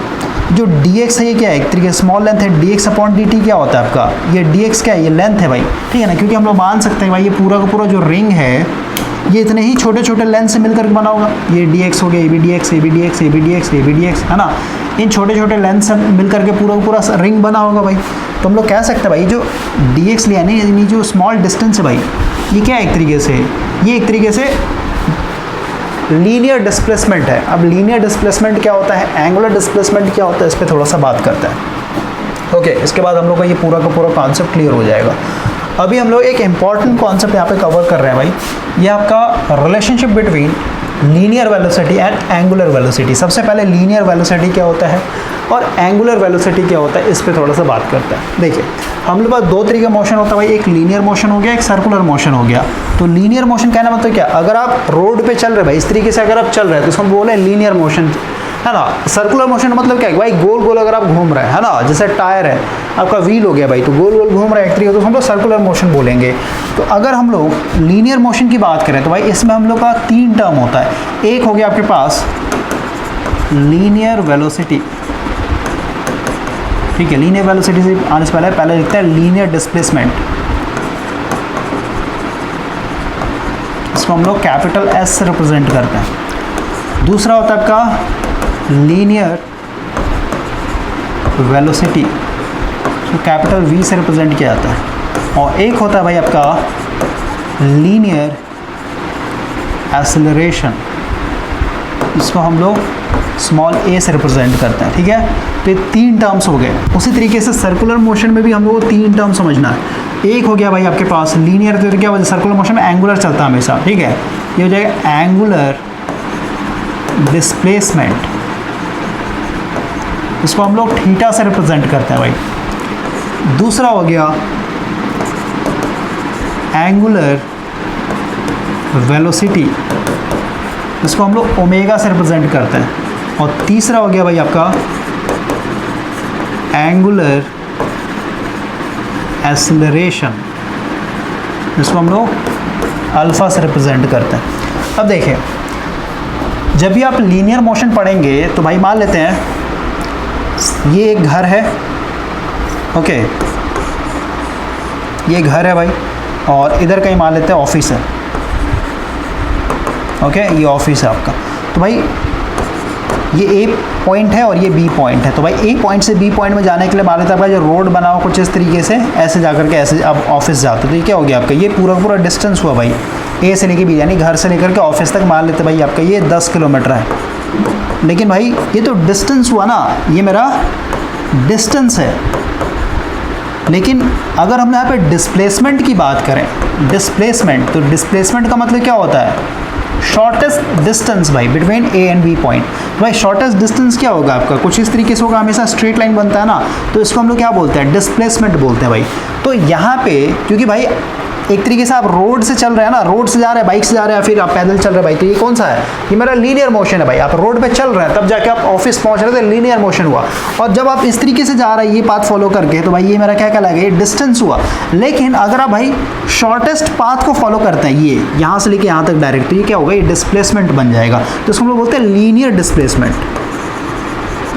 जो dx है ये क्या है, एक तरीके स्मॉल लेंथ है, dx/dt क्या होता है आपका, ये dx क्या है, ये लेंथ है भाई, ठीक है ना। क्योंकि हम लोग मान सकते हैं भाई ये पूरा का पूरा जो रिंग है ये इतने ही छोटे छोटे लेंथ से मिलकर बना होगा। ये dx हो गया, ये भी dx, ये भी dx, ये भी dx, ये भी dx, है ना। इन छोटे छोटे लेंथ से मिलकर के पूरा का पूरा रिंग बना होगा भाई। तो हम लोग कह सकते हैं भाई जो dx लिया नहीं, यानी जो स्मॉल डिस्टेंस है भाई, ये क्या है एक तरीके से, ये एक तरीके से लीनियर डिस्प्लेसमेंट है। अब लीनियर डिस्प्लेसमेंट क्या होता है, एंगुलर डिस्प्लेसमेंट क्या होता है, इस पर थोड़ा सा बात करते हैं। ओके, इसके बाद हम लोग का ये पूरा का पूरा कॉन्सेप्ट क्लियर हो जाएगा। अभी हम लोग एक इम्पॉर्टेंट कॉन्सेप्ट यहाँ पे कवर कर रहे हैं भाई, ये आपका relationship between linear velocity and angular velocity. सबसे पहले लीनियर वेलोसिटी क्या होता है और एंगुलर वेलोसिटी क्या होता है, इस पर थोड़ा सा बात करते हैं। देखिए हम लोग पास दो तरीके का मोशन होता है भाई, एक लीनियर मोशन हो गया, एक सर्कुलर मोशन हो गया। तो लीनियर मोशन कहना मतलब क्या, अगर आप रोड पे चल रहे भाई, इस तरीके से अगर आप चल रहे हैं तो इसको हम बोले लीनियर मोशन, है ना। सर्कुलर मोशन मतलब क्या है भाई, गोल गोल अगर आप घूम रहे हैं, है ना, जैसे टायर है आपका व्हील हो गया भाई, तो गोल गोल घूम रहा है एक तरीके, तो हम लोग सर्कुलर मोशन बोलेंगे। तो अगर हम लोग लीनियर मोशन की बात करें तो भाई इसमें हम लोग का 3 टर्म होता है। एक हो गया आपके पास लीनियर वेलोसिटी, ठीक है। लीनियर वेलोसिटी से आने से पहले लिखते हैं लीनियर डिस्प्लेसमेंट, इसको हम लोग कैपिटल S से रिप्रेजेंट करते हैं। दूसरा होता है आपका लीनियर वेलोसिटी, तो कैपिटल V से रिप्रेजेंट किया जाता है। और एक होता है भाई आपका लीनियर एक्सेलरेशन, इसको हम लोग स्मॉल a से रिप्रेजेंट करते हैं, ठीक है। तो ये 3 टर्म्स हो गए। उसी तरीके से सर्कुलर मोशन में भी हम लोग को 3 टर्म समझना है। एक हो गया भाई आपके पास लीनियर, तो क्या होता है सर्कुलर मोशन में एंगुलर चलता है हमेशा, ठीक है। ये हो जाएगा एंगुलर डिस्प्लेसमेंट, इसको हम लोग थीटा से रिप्रेजेंट करते हैं भाई। दूसरा हो गया एंगुलर वेलोसिटी, इसको हम लोग ओमेगा से रिप्रेजेंट करते हैं। और तीसरा हो गया भाई आपका एंगुलर एक्सेलरेशन, इसको हम लोग अल्फा से रिप्रेजेंट करते हैं। अब देखिए, जब भी आप लीनियर मोशन पढ़ेंगे तो भाई मान लेते हैं ये एक घर है, ओके, ये घर है भाई, और इधर कहीं मान लेते हैं ऑफिस है, ओके, ये ऑफिस है आपका। तो भाई ये ए पॉइंट है और ये बी पॉइंट है। तो भाई ए पॉइंट से बी पॉइंट में जाने के लिए मान लेते हैं आपका जो रोड बना हो कुछ इस तरीके से, ऐसे जाकर के ऐसे आप ऑफिस जाते हो। तो ये क्या हो गया आपका, ये पूरा डिस्टेंस हुआ भाई ए से लेके बी, यानी घर से लेकर के ऑफिस तक मान लेते भाई आपका ये 10 किलोमीटर है। लेकिन भाई ये तो डिस्टेंस हुआ ना, ये मेरा डिस्टेंस है। लेकिन अगर हम यहाँ पे डिस्प्लेसमेंट की बात करें, डिस्प्लेसमेंट, तो डिस्प्लेसमेंट का मतलब क्या होता है, शॉर्टेस्ट डिस्टेंस भाई between A and B point. भाई शॉर्टेस्ट डिस्टेंस क्या होगा आपका, कुछ इस तरीके से होगा, हमेशा स्ट्रेट लाइन बनता है ना, तो इसको हम लोग क्या बोलते हैं, डिस्प्लेसमेंट बोलते हैं भाई। तो यहाँ पे क्योंकि भाई एक तरीके से आप रोड से चल रहे हैं ना, रोड से जा रहे हैं, बाइक से जा रहे हैं, फिर आप पैदल चल रहे हैं भाई, तो ये कौन सा है, ये मेरा लीनियर मोशन है भाई। आप रोड पे चल रहे हैं तब जाके आप ऑफिस पहुंच रहे थे, लीनियर मोशन हुआ। और जब आप इस तरीके से जा रहे हैं ये पाथ फॉलो करके, तो भाई ये मेरा क्या कहलाएगा, ये डिस्टेंस हुआ। लेकिन अगर आप भाई शॉर्टेस्ट पाथ को फॉलो करते हैं, ये यहाँ से लेके यहाँ तक डायरेक्ट, तो ये क्या होगा, ये डिस्प्लेसमेंट बन जाएगा। तो इसको हम लोग बोलते हैं linear displacement,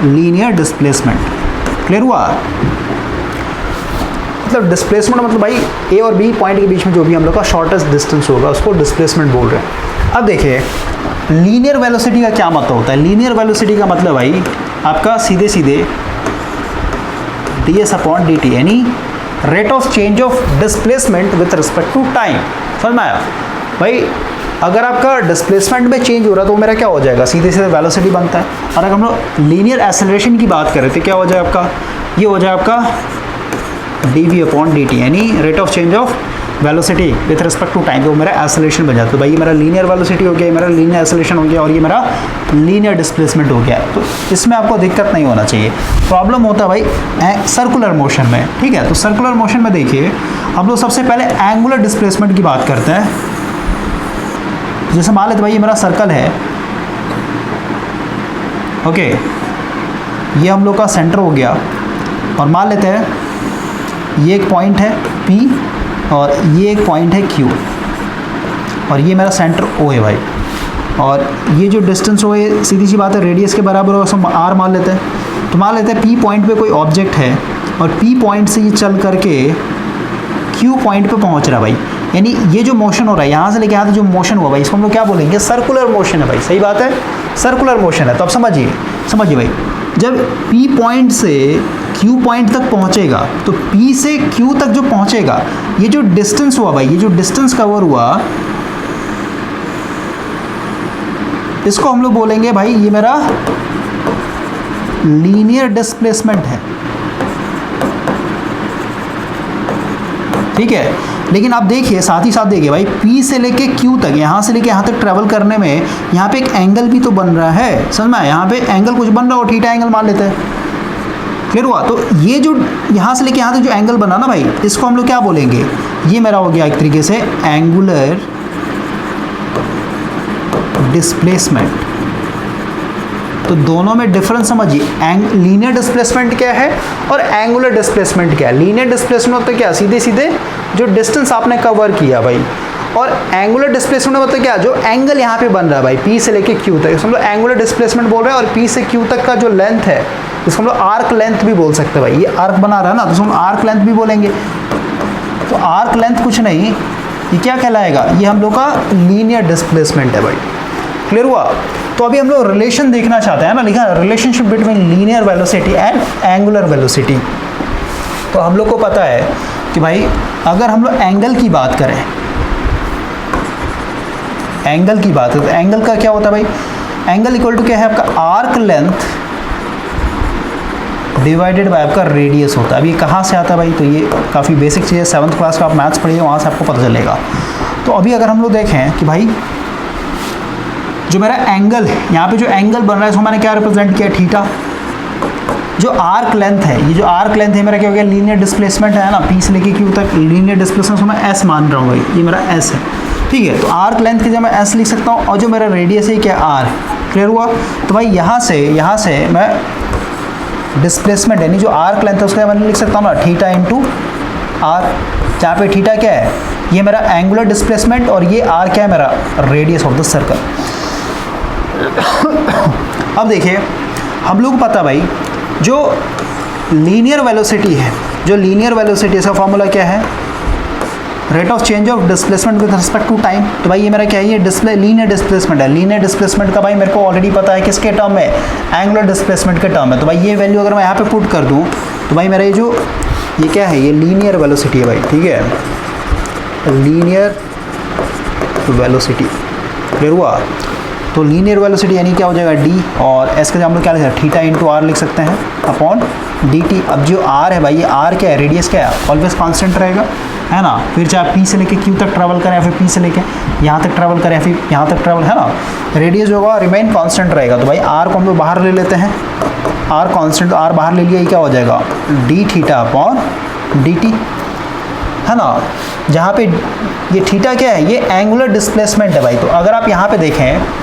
linear displacement. Clear हुआ, मतलब डिस्प्लेसमेंट मतलब भाई ए और बी पॉइंट के बीच में जो भी हम लोग का शॉर्टेस्ट डिस्टेंस होगा उसको डिस्प्लेसमेंट बोल रहे हैं। अब देखिए लीनियर वेलोसिटी का क्या मतलब होता है। लीनियर वेलोसिटी का मतलब भाई आपका सीधे सीधे ds अपॉन dt, यानी rate of change of displacement with respect to time. समझ में आया भाई, अगर आपका डिस्प्लेसमेंट में चेंज हो रहा है तो मेरा क्या हो जाएगा, सीधे सीधे वेलोसिटी बनता है। और अगर हम लोग लीनियर एक्सेलरेशन की बात करें तो क्या हो जाए आपका, ये हो जाए आपका dv अपॉन dt, यानी rate of change of velocity with respect to time, तो मेरा एक्सेलरेशन बन जाता है। तो भाई ये मेरा लीनियर वेलोसिटी हो गया, ये मेरा लीनियर एक्सेलरेशन हो गया, और ये मेरा लीनियर डिस्प्लेसमेंट हो गया। तो इसमें आपको दिक्कत नहीं होना चाहिए। प्रॉब्लम होता है भाई सर्कुलर मोशन में, ठीक है। तो सर्कुलर मोशन में देखिए हम लोग सबसे पहले एंगुलर डिस्प्लेसमेंट की बात करते हैं। जैसे मान लेते भाई ये मेरा सर्कल है, ओके, ये हम लोग का सेंटर हो गया, और मान लेते हैं ये एक पॉइंट है P और ये एक पॉइंट है Q, और ये मेरा सेंटर O है भाई। और ये जो डिस्टेंस O है सीधी सी बात है रेडियस के बराबर होगा, हम R मान लेते हैं। तो मान लेते हैं P पॉइंट पे कोई ऑब्जेक्ट है और P पॉइंट से ये चल करके Q पॉइंट पे पहुंच रहा है भाई, यानी ये जो मोशन हो रहा है यहाँ से लेके यहाँ तक जो मोशन हुआ भाई, इसको हम लोग क्या बोलेंगे, सर्कुलर मोशन है भाई। सही बात है, सर्कुलर मोशन है। तो अब समझिए भाई, जब P पॉइंट से Q पॉइंट तक पहुंचेगा, तो P से Q तक जो पहुंचेगा, ये जो डिस्टेंस हुआ भाई, ये जो डिस्टेंस कवर हुआ, इसको हम लोग बोलेंगे भाई ये मेरा लीनियर डिस्प्लेसमेंट है, ठीक है। लेकिन आप देखिए साथ ही साथ देखिए भाई, P से लेके Q तक, यहाँ से लेके यहाँ तक ट्रैवल करने में यहाँ पे एक एंगल भी तो बन रहा है। समझ में आया, यहाँ पे एंगल कुछ बन रहा हो, थीटा एंगल मान लेते हैं। क्लियर हुआ। तो ये जो यहाँ से लेके यहाँ तक जो एंगल बना ना भाई, इसको हम लोग क्या बोलेंगे, ये मेरा हो गया एक तरीके से एंगुलर डिस्प्लेसमेंट। तो दोनों में डिफरेंस समझिए, लीनियर डिस्प्लेसमेंट क्या है और एंगुलर डिस्प्लेसमेंट क्या है। लीनियर डिस्प्लेसमेंट होता है क्या, सीधे सीधे जो डिस्टेंस आपने कवर किया भाई, और एंगुलर डिस्प्लेसमेंट मतलब क्या, जो एंगल यहाँ पे बन रहा है भाई P से लेके Q तक, इसको हम लोग एंगुलर डिस्प्लेसमेंट बोल रहे हैं। और P से Q तक का जो लेंथ है, इसको हम लोग आर्क लेंथ भी बोल सकते हैं भाई। ये आर्क बना रहा है ना, तो हम आर्क लेंथ भी बोलेंगे। तो आर्क लेंथ कुछ नहीं, ये क्या कहलाएगा, ये हम लोग का लीनियर डिस्प्लेसमेंट है भाई। क्लियर हुआ। तो अभी हम लोग रिलेशन देखना चाहते हैं ना, लिखा relationship between linear velocity and angular velocity. तो हम लोग को पता है कि भाई अगर हम लोग एंगल की बात करें, एंगल की बात है, तो एंगल का क्या होता है भाई, एंगल इक्वल टू क्या है आपका आर्क लेंथ डिवाइडेड बाय आपका रेडियस होता है। अब ये कहाँ से आता है भाई, तो ये काफ़ी बेसिक चीज़ है, 7th क्लास का आप मैथ्स पढ़िए, वहाँ से आपको पता चलेगा। तो अभी अगर हम लोग देखें कि भाई जो मेरा एंगल है, यहाँ पे जो एंगल बन रहा है इसको मैंने क्या रिप्रेजेंट किया, थीटा। जो आर्क लेंथ है, ये जो आर्क लेंथ है मेरा क्या हो गया, लीनियर डिस्प्लेसमेंट है ना, पी से लेके क्यू तक लीनियर डिस्प्लेसमेंट को मैं एस मान रहा हूँ भाई, ये मेरा एस है, ठीक है। तो आर्क लेंथ की जगह मैं एस लिख सकता हूँ और जो मेरा रेडियस है क्या आर। क्लियर हुआ। तो भाई यहाँ से मैं डिस्प्लेसमेंट यानी जो आर्क लेंथ है उसका मैं लिख सकता हूँ ना थीटा इंटू आर, जहाँ पे थीटा क्या है, ये मेरा एंगुलर डिस्प्लेसमेंट और ये आर क्या है मेरा रेडियस ऑफ द सर्कल। अब देखिए हम लोग को पता भाई जो लीनियर वेलोसिटी है, जो लीनियर वेलोसिटी इसका फॉर्मूला क्या है, rate of change of displacement with respect to time. तो भाई ये मेरा क्या है, ये लीनियर डिस्प्लेसमेंट है। लीनियर डिस्प्लेसमेंट का भाई मेरे को ऑलरेडी पता है किसके टर्म में, एंगुलर डिस्प्लेसमेंट के टर्म में। तो भाई ये वैल्यू अगर मैं यहाँ पे पुट कर दूँ तो भाई मेरा ये क्या है, ये लीनियर वेलोसिटी है भाई, ठीक है, लीनियर वेलोसिटी। क्लियर हुआ। तो लीनियर वेलोसिटी यानी क्या हो जाएगा डी, और एस के हम लोग क्या लिख सकते हैं, थीटा इंटू आर लिख सकते हैं अपॉन डी टी। अब जो आर है भाई, ये आर क्या है, रेडियस क्या है, ऑलवेज कांस्टेंट रहेगा, है ना। फिर चाहे पी से लेके क्यू तक ट्रैवल करें या फिर पी से लेके यहाँ तक ट्रैवल करें या फिर यहाँ तक ट्रैवल, है ना, रेडियस जो होगा रिमेन कांस्टेंट रहेगा। तो भाई आर को हम लोग बाहर ले लेते हैं, आर कांस्टेंट, आर बाहर ले लिया, ये क्या हो जाएगा D theta upon d T, है ना। जहाँ पे ये थीटा क्या है, ये एंगुलर डिस्प्लेसमेंट है भाई। तो अगर आप यहाँ पे देखें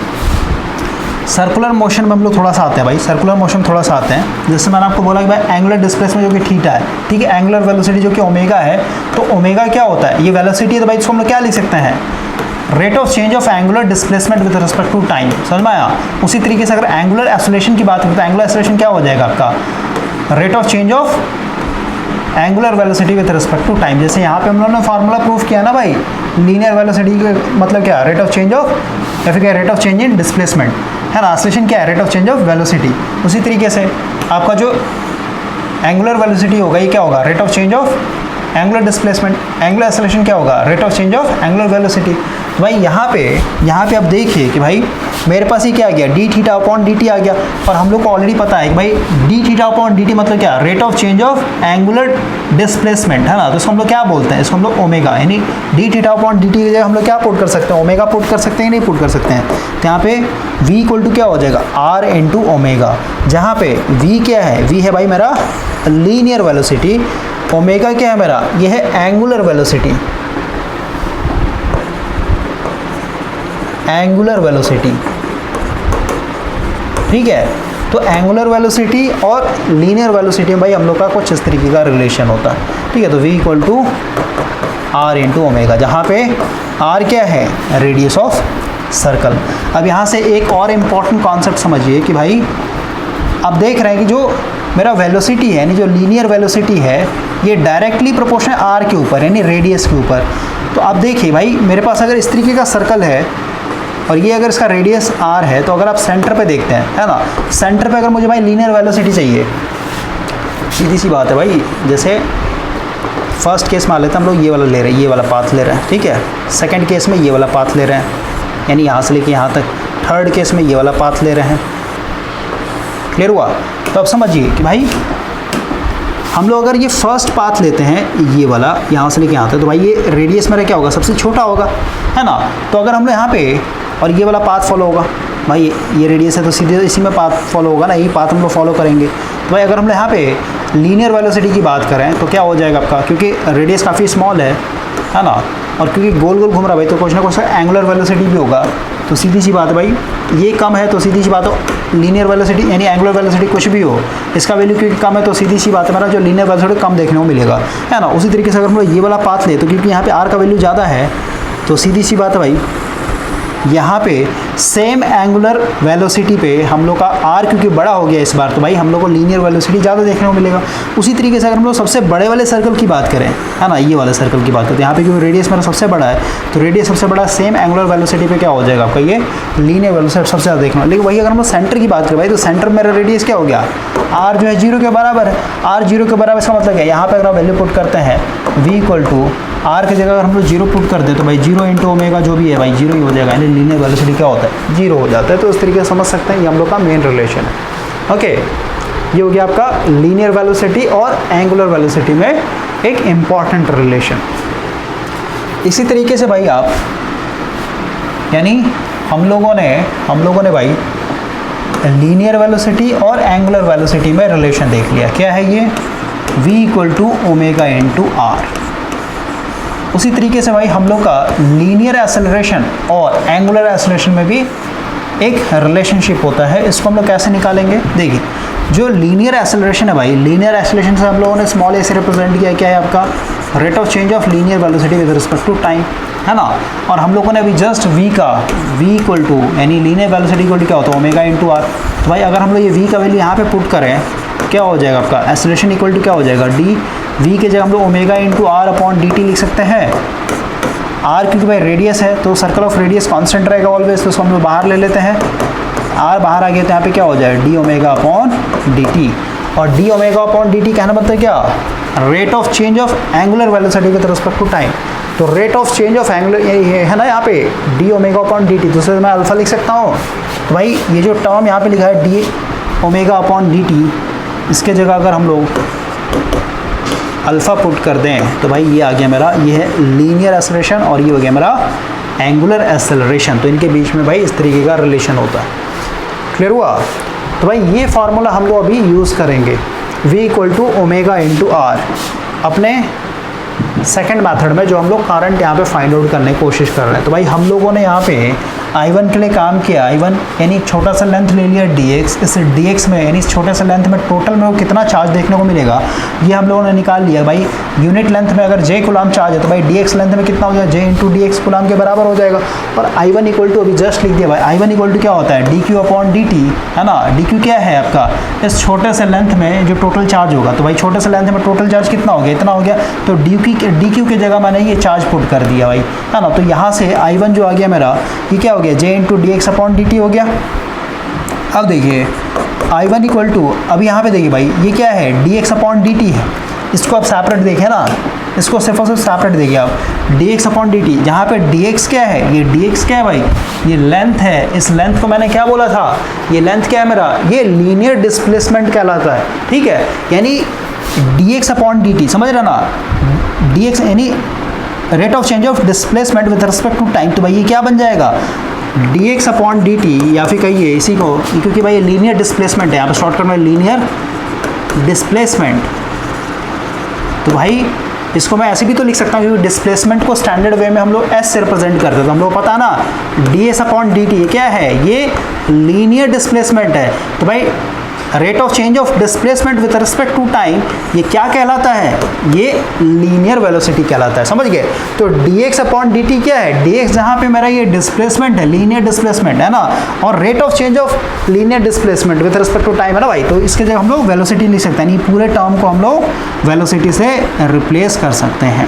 सर्कुलर मोशन में हम लोग थोड़ा सा आते हैं भाई, सर्कुलर मोशन थोड़ा सा आते हैं। जैसे मैंने आपको बोला कि भाई एंगुलर डिस्प्लेसमेंट जो कि थीटा है, ठीक है, एंगुलर वेलोसिटी जो कि ओमेगा है, तो ओमेगा क्या होता है, ये वेलोसिटी है, तो भाई इसको हम लोग क्या लिख सकते हैं, rate of change of angular displacement with respect to time. समझ में आया। उसी तरीके से अगर एंगुलर एक्सेलरेशन की बात करें तो एंगुलर एक्सेलरेशन क्या हो जाएगा आपका, rate of change of angular velocity with respect to time. जैसे यहाँ पे हम लोगों ने फार्मूला प्रूफ किया ना भाई, लीनियर वेलोसिटी का मतलब क्या, रेट ऑफ चेंज ऑफ, या फिर क्या rate of change in displacement, है ना, एक्सेलरेशन क्या है, rate of change of velocity. उसी तरीके से आपका जो एंगुलर वेलोसिटी होगा ये क्या होगा, rate of change of angular displacement, angular acceleration क्या होगा, rate of change of angular velocity. तो भाई यहाँ पे आप देखिए कि भाई मेरे पास ये क्या आ गया, d theta upon d t आ गया, और हम लोग को ऑलरेडी पता है कि भाई D theta upon d T मतलब क्या, rate of change of angular displacement, है ना। तो इसको हम लोग क्या बोलते हैं, इसको हम लोग ओमेगा, यानी D theta upon d T की जगह हम लोग क्या पुट कर सकते हैं, ओमेगा पुट कर सकते हैं, नहीं पुट कर सकते हैं। तो यहाँ पे v इक्वल टू क्या हो जाएगा, आर इंटू ओमेगा, जहाँ पे v क्या है, v है भाई मेरा लीनियर वेलोसिटी, ओमेगा क्या है मेरा, ये है एंगुलर वेलोसिटी, एंगुलर वेलोसिटी, ठीक है। तो एंगुलर वेलोसिटी और लीनियर वेलोसिटी में भाई हम लोग का कुछ इस तरीके का रिलेशन होता है, ठीक है। तो v equal to R into omega, जहाँ पे r क्या है, रेडियस ऑफ सर्कल। अब यहाँ से एक और इम्पॉर्टेंट कॉन्सेप्ट समझिए कि भाई अब देख रहे हैं कि जो मेरा वेलोसिटी है, यानी जो लीनियर वेलोसिटी है, ये डायरेक्टली प्रोपोर्शनल आर के ऊपर यानी रेडियस के ऊपर। तो आप देखिए भाई मेरे पास अगर इस तरीके का सर्कल है और ये अगर इसका रेडियस आर है, तो अगर आप सेंटर पे देखते हैं, है ना, सेंटर पे अगर मुझे भाई लीनियर वेलोसिटी चाहिए, सीधी सी बात है भाई, जैसे फर्स्ट केस में लेते हैं हम लोग, ये वाला ले रहे हैं, ये वाला पाथ ले रहे हैं, ठीक है। सेकंड केस में ये वाला पाथ ले रहे हैं, यानी यहाँ से लेके यहाँ तक। थर्ड केस में ये वाला पाथ ले रहे हैं। क्लियर हुआ। तो अब समझिए कि भाई हम लोग अगर ये फर्स्ट पाथ लेते हैं, ये वाला यहाँ से लेके यहाँ तक, तो भाई ये रेडियस मेरा क्या होगा, सबसे छोटा होगा, है ना। तो अगर हम लोग यहाँ पे और ये वाला पाथ फॉलो होगा, भाई ये रेडियस है तो सीधे इसी में पाथ फॉलो होगा ना, यही पाथ हम लोग फॉलो करेंगे। तो भाई अगर हम लोग यहाँ पे लीनियर वेलोसिटी की बात करें तो क्या हो जाएगा आपका, क्योंकि रेडियस काफ़ी स्मॉल है ना, और क्योंकि गोल गोल घूम रहा है भाई, तो कुछ ना कुछ एंगुलर वेलोसिटी भी होगा। तो सीधी सी बात है भाई, ये कम है तो सीधी सी बात हो, लीनियर वेलोसिटी यानी एंगुलर वेलोसिटी कुछ भी हो, इसका वैल्यू क्योंकि कम है तो सीधी सी बात है मेरा जो लीनियर वेलोसिटी कम देखने को मिलेगा, है ना। उसी तरीके से अगर हम लोग ये वाला पाथ ले, तो क्योंकि यहाँ पे आर का वैल्यू ज़्यादा है, तो सीधी सी बात है भाई यहाँ पे सेम एंगुलर वेलोसिटी पे हम लोग का आर क्योंकि बड़ा हो गया इस बार, तो भाई हम लोग को लीनियर वेलोसिटी ज़्यादा देखने को मिलेगा। उसी तरीके से अगर हम लोग सबसे बड़े वाले सर्कल की बात करें, है ना, ये वाले सर्कल की बात करते हैं, यहाँ पे क्योंकि रेडियस मेरा सबसे बड़ा है, तो रेडियस सबसे बड़ा सेम एंगुलर वेलोसिटी पे क्या हो जाएगा आपका, ये लीनियर वेलोसिटी सबसे ज़्यादा देखना। लेकिन वही अगर हम लोग सेंटर की बात करें भाई, तो सेंटर में मेरा रेडियस क्या हो गया, आर जो है 0 के बराबर है। आर 0 के बराबर इसका मतलब क्या है, यहाँ पर अगर आप वैल्यू पुट करते हैं v इक्वल टू आर की जगह अगर हम लोग जीरो पुट कर दें तो भाई जीरो इंटू ओमेगा जो भी है भाई जीरो ही हो जाएगा, यानी लीनियर वेलोसिटी क्या होता है, जीरो हो जाता है। तो इस तरीके से समझ सकते हैं ये हम लोग का मेन रिलेशन है। ओके, ये हो गया आपका लीनियर वेलोसिटी और एंगुलर वेलोसिटी में एक इम्पॉर्टेंट रिलेशन। इसी तरीके से भाई आप, यानी हम लोगों ने भाई लीनियर वेलोसिटी और एंगुलर वेलोसिटी में रिलेशन देख लिया। क्या है ये, v equal to omega into r. उसी तरीके से भाई हम लोग का लीनियर एक्सेलरेशन और एंगुलर एक्सेलरेशन में भी एक रिलेशनशिप होता है। इसको हम लोग कैसे निकालेंगे, देखिए जो लीनियर एक्सेलरेशन है भाई, लीनियर एक्सेलरेशन से हम लोगों ने स्मॉल ए से रिप्रेजेंट किया, क्या है आपका rate of change of linear velocity with respect to time, है ना। और हम लोगों ने अभी जस्ट v इक्वल टू, यानी लीनियर वेलोसिटी इक्वल टू क्या होता है, ओमेगा इंटू आर। तो भाई अगर हम लोग ये v का वैल्यू यहाँ पे पुट करें, क्या हो जाएगा आपका एक्सेलरेशन इक्वल टू क्या हो जाएगा, d v के जगह हम लोग omega into r upon dt लिख सकते हैं। r क्योंकि भाई रेडियस है तो सर्कल ऑफ रेडियस कांस्टेंट रहेगा ऑलवेज, तो उसको हम लोग बाहर ले लेते हैं। r बाहर आ गया तो यहाँ पे क्या हो जाएगा d ओमेगा अपॉन dt। और d ओमेगा अपॉन dt कहना मतलब क्या, rate of change of angular velocity with respect to time. तो rate of change of angular ये है ना यहाँ पे d ओमेगा अपॉन dt, दूसरे मैं अल्फा लिख सकता हूँ। तो भाई ये जो टर्म यहाँ पे लिखा है d ओमेगा अपॉन dt, इसके जगह अगर हम लोग अल्फ़ा पुट कर दें तो भाई ये आ गया मेरा, ये है लीनियर एक्सेलरेशन और ये हो गया मेरा एंगुलर एक्सेलरेशन। तो इनके बीच में भाई इस तरीके का रिलेशन होता है। क्लियर हुआ। तो भाई ये फार्मूला हम लोग अभी यूज़ करेंगे, v equal to omega into r, अपने सेकेंड मेथड में जो हम लोग करंट यहाँ पे फाइंड आउट करने की कोशिश कर रहे हैं। तो भाई हम लोगों ने यहाँ पे I1 के लिए काम किया, I1 यानी छोटा सा लेंथ ले लिया dx, इस dx में यानी इस छोटे से लेंथ में टोटल में वो कितना चार्ज देखने को मिलेगा ये हम लोगों ने निकाल लिया। भाई यूनिट लेंथ में अगर j कूलाम चार्ज है तो भाई dx लेंथ में कितना हो जाएगा, j into D x coulomb के बराबर हो जाएगा। और I1 इक्वल टू अभी जस्ट लिख दिया भाई, I1 इक्वल टू क्या होता है dq अपॉन dt, है ना। dq क्या है आपका, इस छोटे से लेंथ में जो टोटल चार्ज होगा। तो भाई छोटे से लेंथ में टोटल चार्ज कितना हो गया, इतना हो गया। तो dq की जगह मैंने ये चार्ज पुट कर दिया भाई, है ना। तो यहाँ से I1 जो आ गया मेरा, ये क्या हो गया, j into D x upon d T हो गया। अब देखिए I1 इक्वल टू, अब यहाँ पे देखिए भाई ये क्या है, D x upon d T है। इसको आप सेपरेट देखें ना, इसको सिर्फ और सिर्फ सेपरेट देखिए आप, D x upon d T. जहाँ पे डी एक्स क्या है, ये डी एक्स क्या है भाई, ये लेंथ है। इस लेंथ को मैंने क्या बोला था, ये लेंथ क्या है मेरा, ये लीनियर डिस्प्लेसमेंट कहलाता है, ठीक है। यानी d x upon d t, समझ रहे ना, डी एक्स यानी rate of change of displacement with respect to time. तो भाई ये क्या बन जाएगा, d x upon d t, या फिर कहिए इसी को, क्योंकि भाई ये लीनियर डिस्प्लेसमेंट है, यहाँ पर शॉर्टकट में लीनियर डिस्प्लेसमेंट। तो भाई इसको मैं ऐसे भी तो लिख सकता हूँ, क्योंकि डिस्प्लेसमेंट को स्टैंडर्ड वे में हम लोग एस से रिप्रेजेंट करते हैं। तो हम लोग पता है ना d s upon d t क्या है, ये लीनियर डिस्प्लेसमेंट है। तो भाई rate of change of displacement with respect to time ये क्या कहलाता है, ये लीनियर वेलोसिटी कहलाता है, समझ गए। तो dx अपॉन dt क्या है, dx जहाँ पे मेरा ये डिस्प्लेसमेंट है, लीनियर डिस्प्लेसमेंट है ना, और rate of change of linear displacement with respect to time है ना भाई। तो इसके जगह हम लोग वेलोसिटी लिख सकते हैं, यानी पूरे टर्म को हम लोग वेलोसिटी से रिप्लेस कर सकते हैं।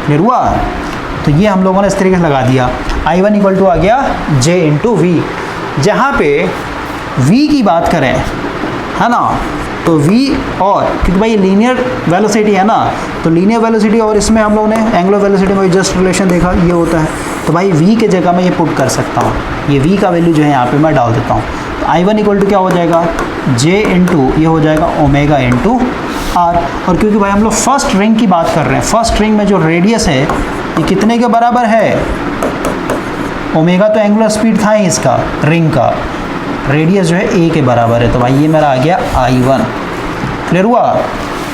क्लियर हुआ। तो ये हम लोगों ने इस तरीके से लगा दिया। I1 इक्वल टू आ गया j इंटू वी। जहाँ पे v की बात करें, है ना, तो v और क्योंकि भाई ये लीनियर वेलोसिटी है ना, तो लीनियर वेलोसिटी और इसमें हम लोगों ने एंगुलर वेलोसिटी में जस्ट रिलेशन देखा, ये होता है। तो भाई v के जगह मैं ये पुट कर सकता हूँ, ये v का वैल्यू जो है यहाँ पे मैं डाल देता हूँ। तो I1 इक्वल टू क्या हो जाएगा, j इंटू ये हो जाएगा ओमेगा इंटू आर। और क्योंकि भाई हम लोग फर्स्ट रिंग की बात कर रहे हैं, फर्स्ट रिंग में जो रेडियस है ये कितने के बराबर है, ओमेगा तो एंगुलर स्पीड था ही इसका, रिंग का रेडियस जो है a के बराबर है। तो भाई ये मेरा आ गया I1। क्लियर हुआ।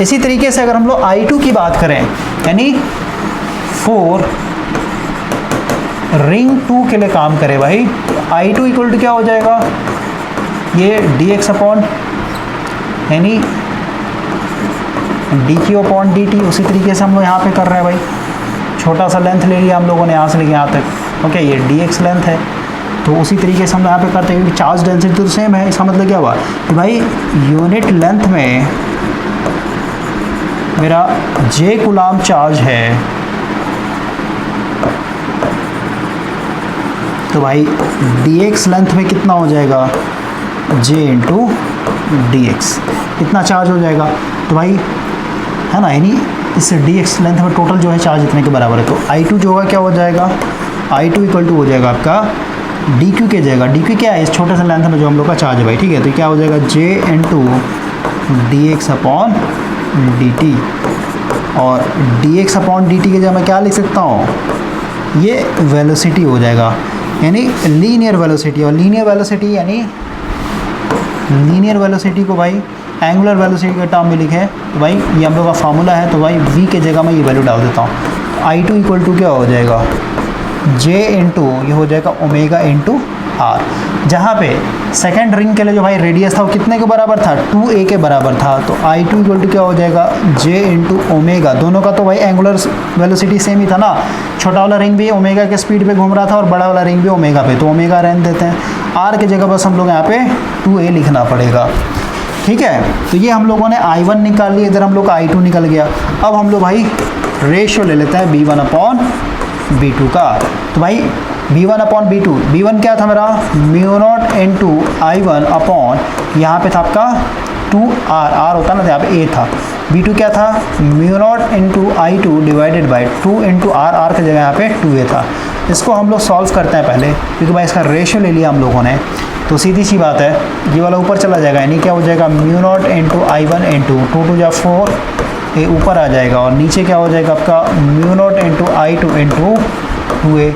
इसी तरीके से अगर हम लोग I2 की बात करें, यानी 4 रिंग 2 के लिए काम करें भाई, I2 इक्वल टू क्या हो जाएगा, ये dx अपॉन यानी dq अपॉन dt। उसी तरीके से हम लोग यहाँ पे कर रहे हैं भाई, छोटा सा लेंथ ले लिया हम लोगों ने यहाँ से लेके यहाँ तक, ओके, ये dx लेंथ है। तो उसी तरीके से हम यहाँ पे करते हैं, क्योंकि चार्ज डेंसिटी तो सेम है। इसका मतलब क्या हुआ कि भाई यूनिट लेंथ में मेरा j कूलाम चार्ज है, तो भाई dx लेंथ में कितना हो जाएगा, j इंटू डी एक्स, कितना चार्ज हो जाएगा। तो भाई है ना, यानी इस डी एक्स लेंथ में टोटल जो है चार्ज इतने के बराबर है। तो I2 जो होगा क्या हो जाएगा, I2 इक्वल टू हो जाएगा आपका डी क्यू के जाएगा। डी क्यू क्या है, इस छोटे से लेंथ में जो हम लोग का चार्ज है भाई, ठीक है। तो क्या हो जाएगा J N two d x upon d t, और d x upon d t के जगह मैं क्या लिख सकता हूँ, ये वेलोसिटी हो जाएगा, यानी लीनियर वेलोसिटी। और लीनियर वेलोसिटी यानी लीनियर वेलोसिटी को भाई एंगुलर वेलोसिटी के टर्म में लिखे तो भाई ये हम लोग का फार्मूला है। तो भाई v के जगह मैं ये वैल्यू डाल देता हूँ। I2 इक्वल टू क्या हो जाएगा, J इंटू ये हो जाएगा ओमेगा इंटू आर, जहाँ पे सेकेंड रिंग के लिए जो भाई रेडियस था वो कितने के बराबर था, 2a के बराबर था। तो I2 इक्वल टू क्या हो जाएगा, J इंटू ओमेगा, दोनों का तो भाई एंगुलर वेलोसिटी सेम ही था ना। छोटा वाला रिंग भी ओमेगा के स्पीड पे घूम रहा था और बड़ा वाला रिंग भी ओमेगा पे, तो ओमेगा रहने देते हैं। आर की जगह बस हम लोग यहाँ पे 2a लिखना पड़ेगा, ठीक है। तो ये हम लोगों ने I1 निकाल लिया, इधर हम लोग का I2 निकल गया। अब हम लोग भाई रेशियो ले लेते हैं B1 अपॉन B2 का। तो भाई B1 अपॉन B2, B1 क्या था मेरा, mu naught into I1 upon यहाँ पे था आपका 2R, R होता ना तो यहाँ पे A था। B2 क्या था, mu naught into I2 divided by 2 into R, R की जगह यहाँ पे 2A था। इसको हम लोग सॉल्व करते हैं पहले, क्योंकि भाई इसका रेशियो ले लिया हम लोगों ने। तो सीधी सी बात है, ये वाला ऊपर चला जाएगा, यानी क्या हो जाएगा, mu naught into I1 into 2 to जा 4, ये ऊपर आ जाएगा। और नीचे क्या हो जाएगा आपका mu naught into I2 into 2A,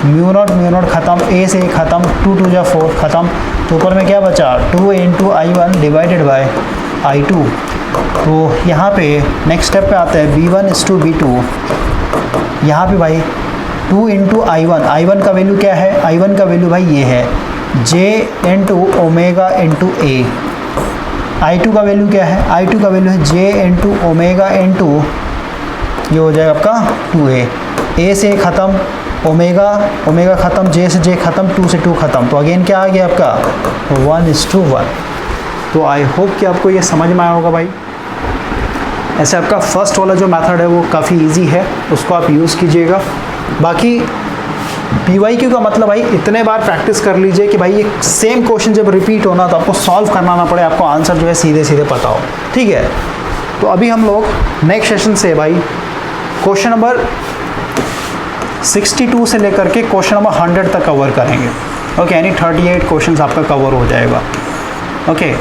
mu naught खत्म, A से खत्म, 2 टू जा 4 खत्म, तो ऊपर में क्या बचा 2 into I1 divided by I2। तो यहाँ पे नेक्स्ट स्टेप पे आता है B1 इस टू B2, यहाँ पे भाई 2 इंटू I1 का वैल्यू क्या है, I1 का वैल्यू भाई ये है J into omega into A। I2 का वैल्यू क्या है, I2 का वैल्यू है J इंटू ओमेगा इंटू ये हो जाएगा आपका 2A, A से ख़त्म, ओमेगा ख़त्म, J से J ख़त्म, 2 से 2 ख़त्म, तो अगेन क्या आ गया आपका 1:1। तो आई होप कि आपको ये समझ में आया होगा भाई। ऐसे आपका फर्स्ट वाला जो मेथड है वो काफ़ी इजी है, उसको आप यूज़ कीजिएगा। बाकी PYQ का मतलब भाई इतने बार प्रैक्टिस कर लीजिए कि भाई ये सेम क्वेश्चन जब रिपीट होना तो आपको सॉल्व करना ना पड़े, आपको आंसर जो है सीधे सीधे पता हो, ठीक है। तो अभी हम लोग नेक्स्ट सेशन से भाई क्वेश्चन नंबर 62 से लेकर के क्वेश्चन नंबर 100 तक कवर करेंगे, ओके। यानी 38 क्वेश्चन आपका कवर हो जाएगा, ओके।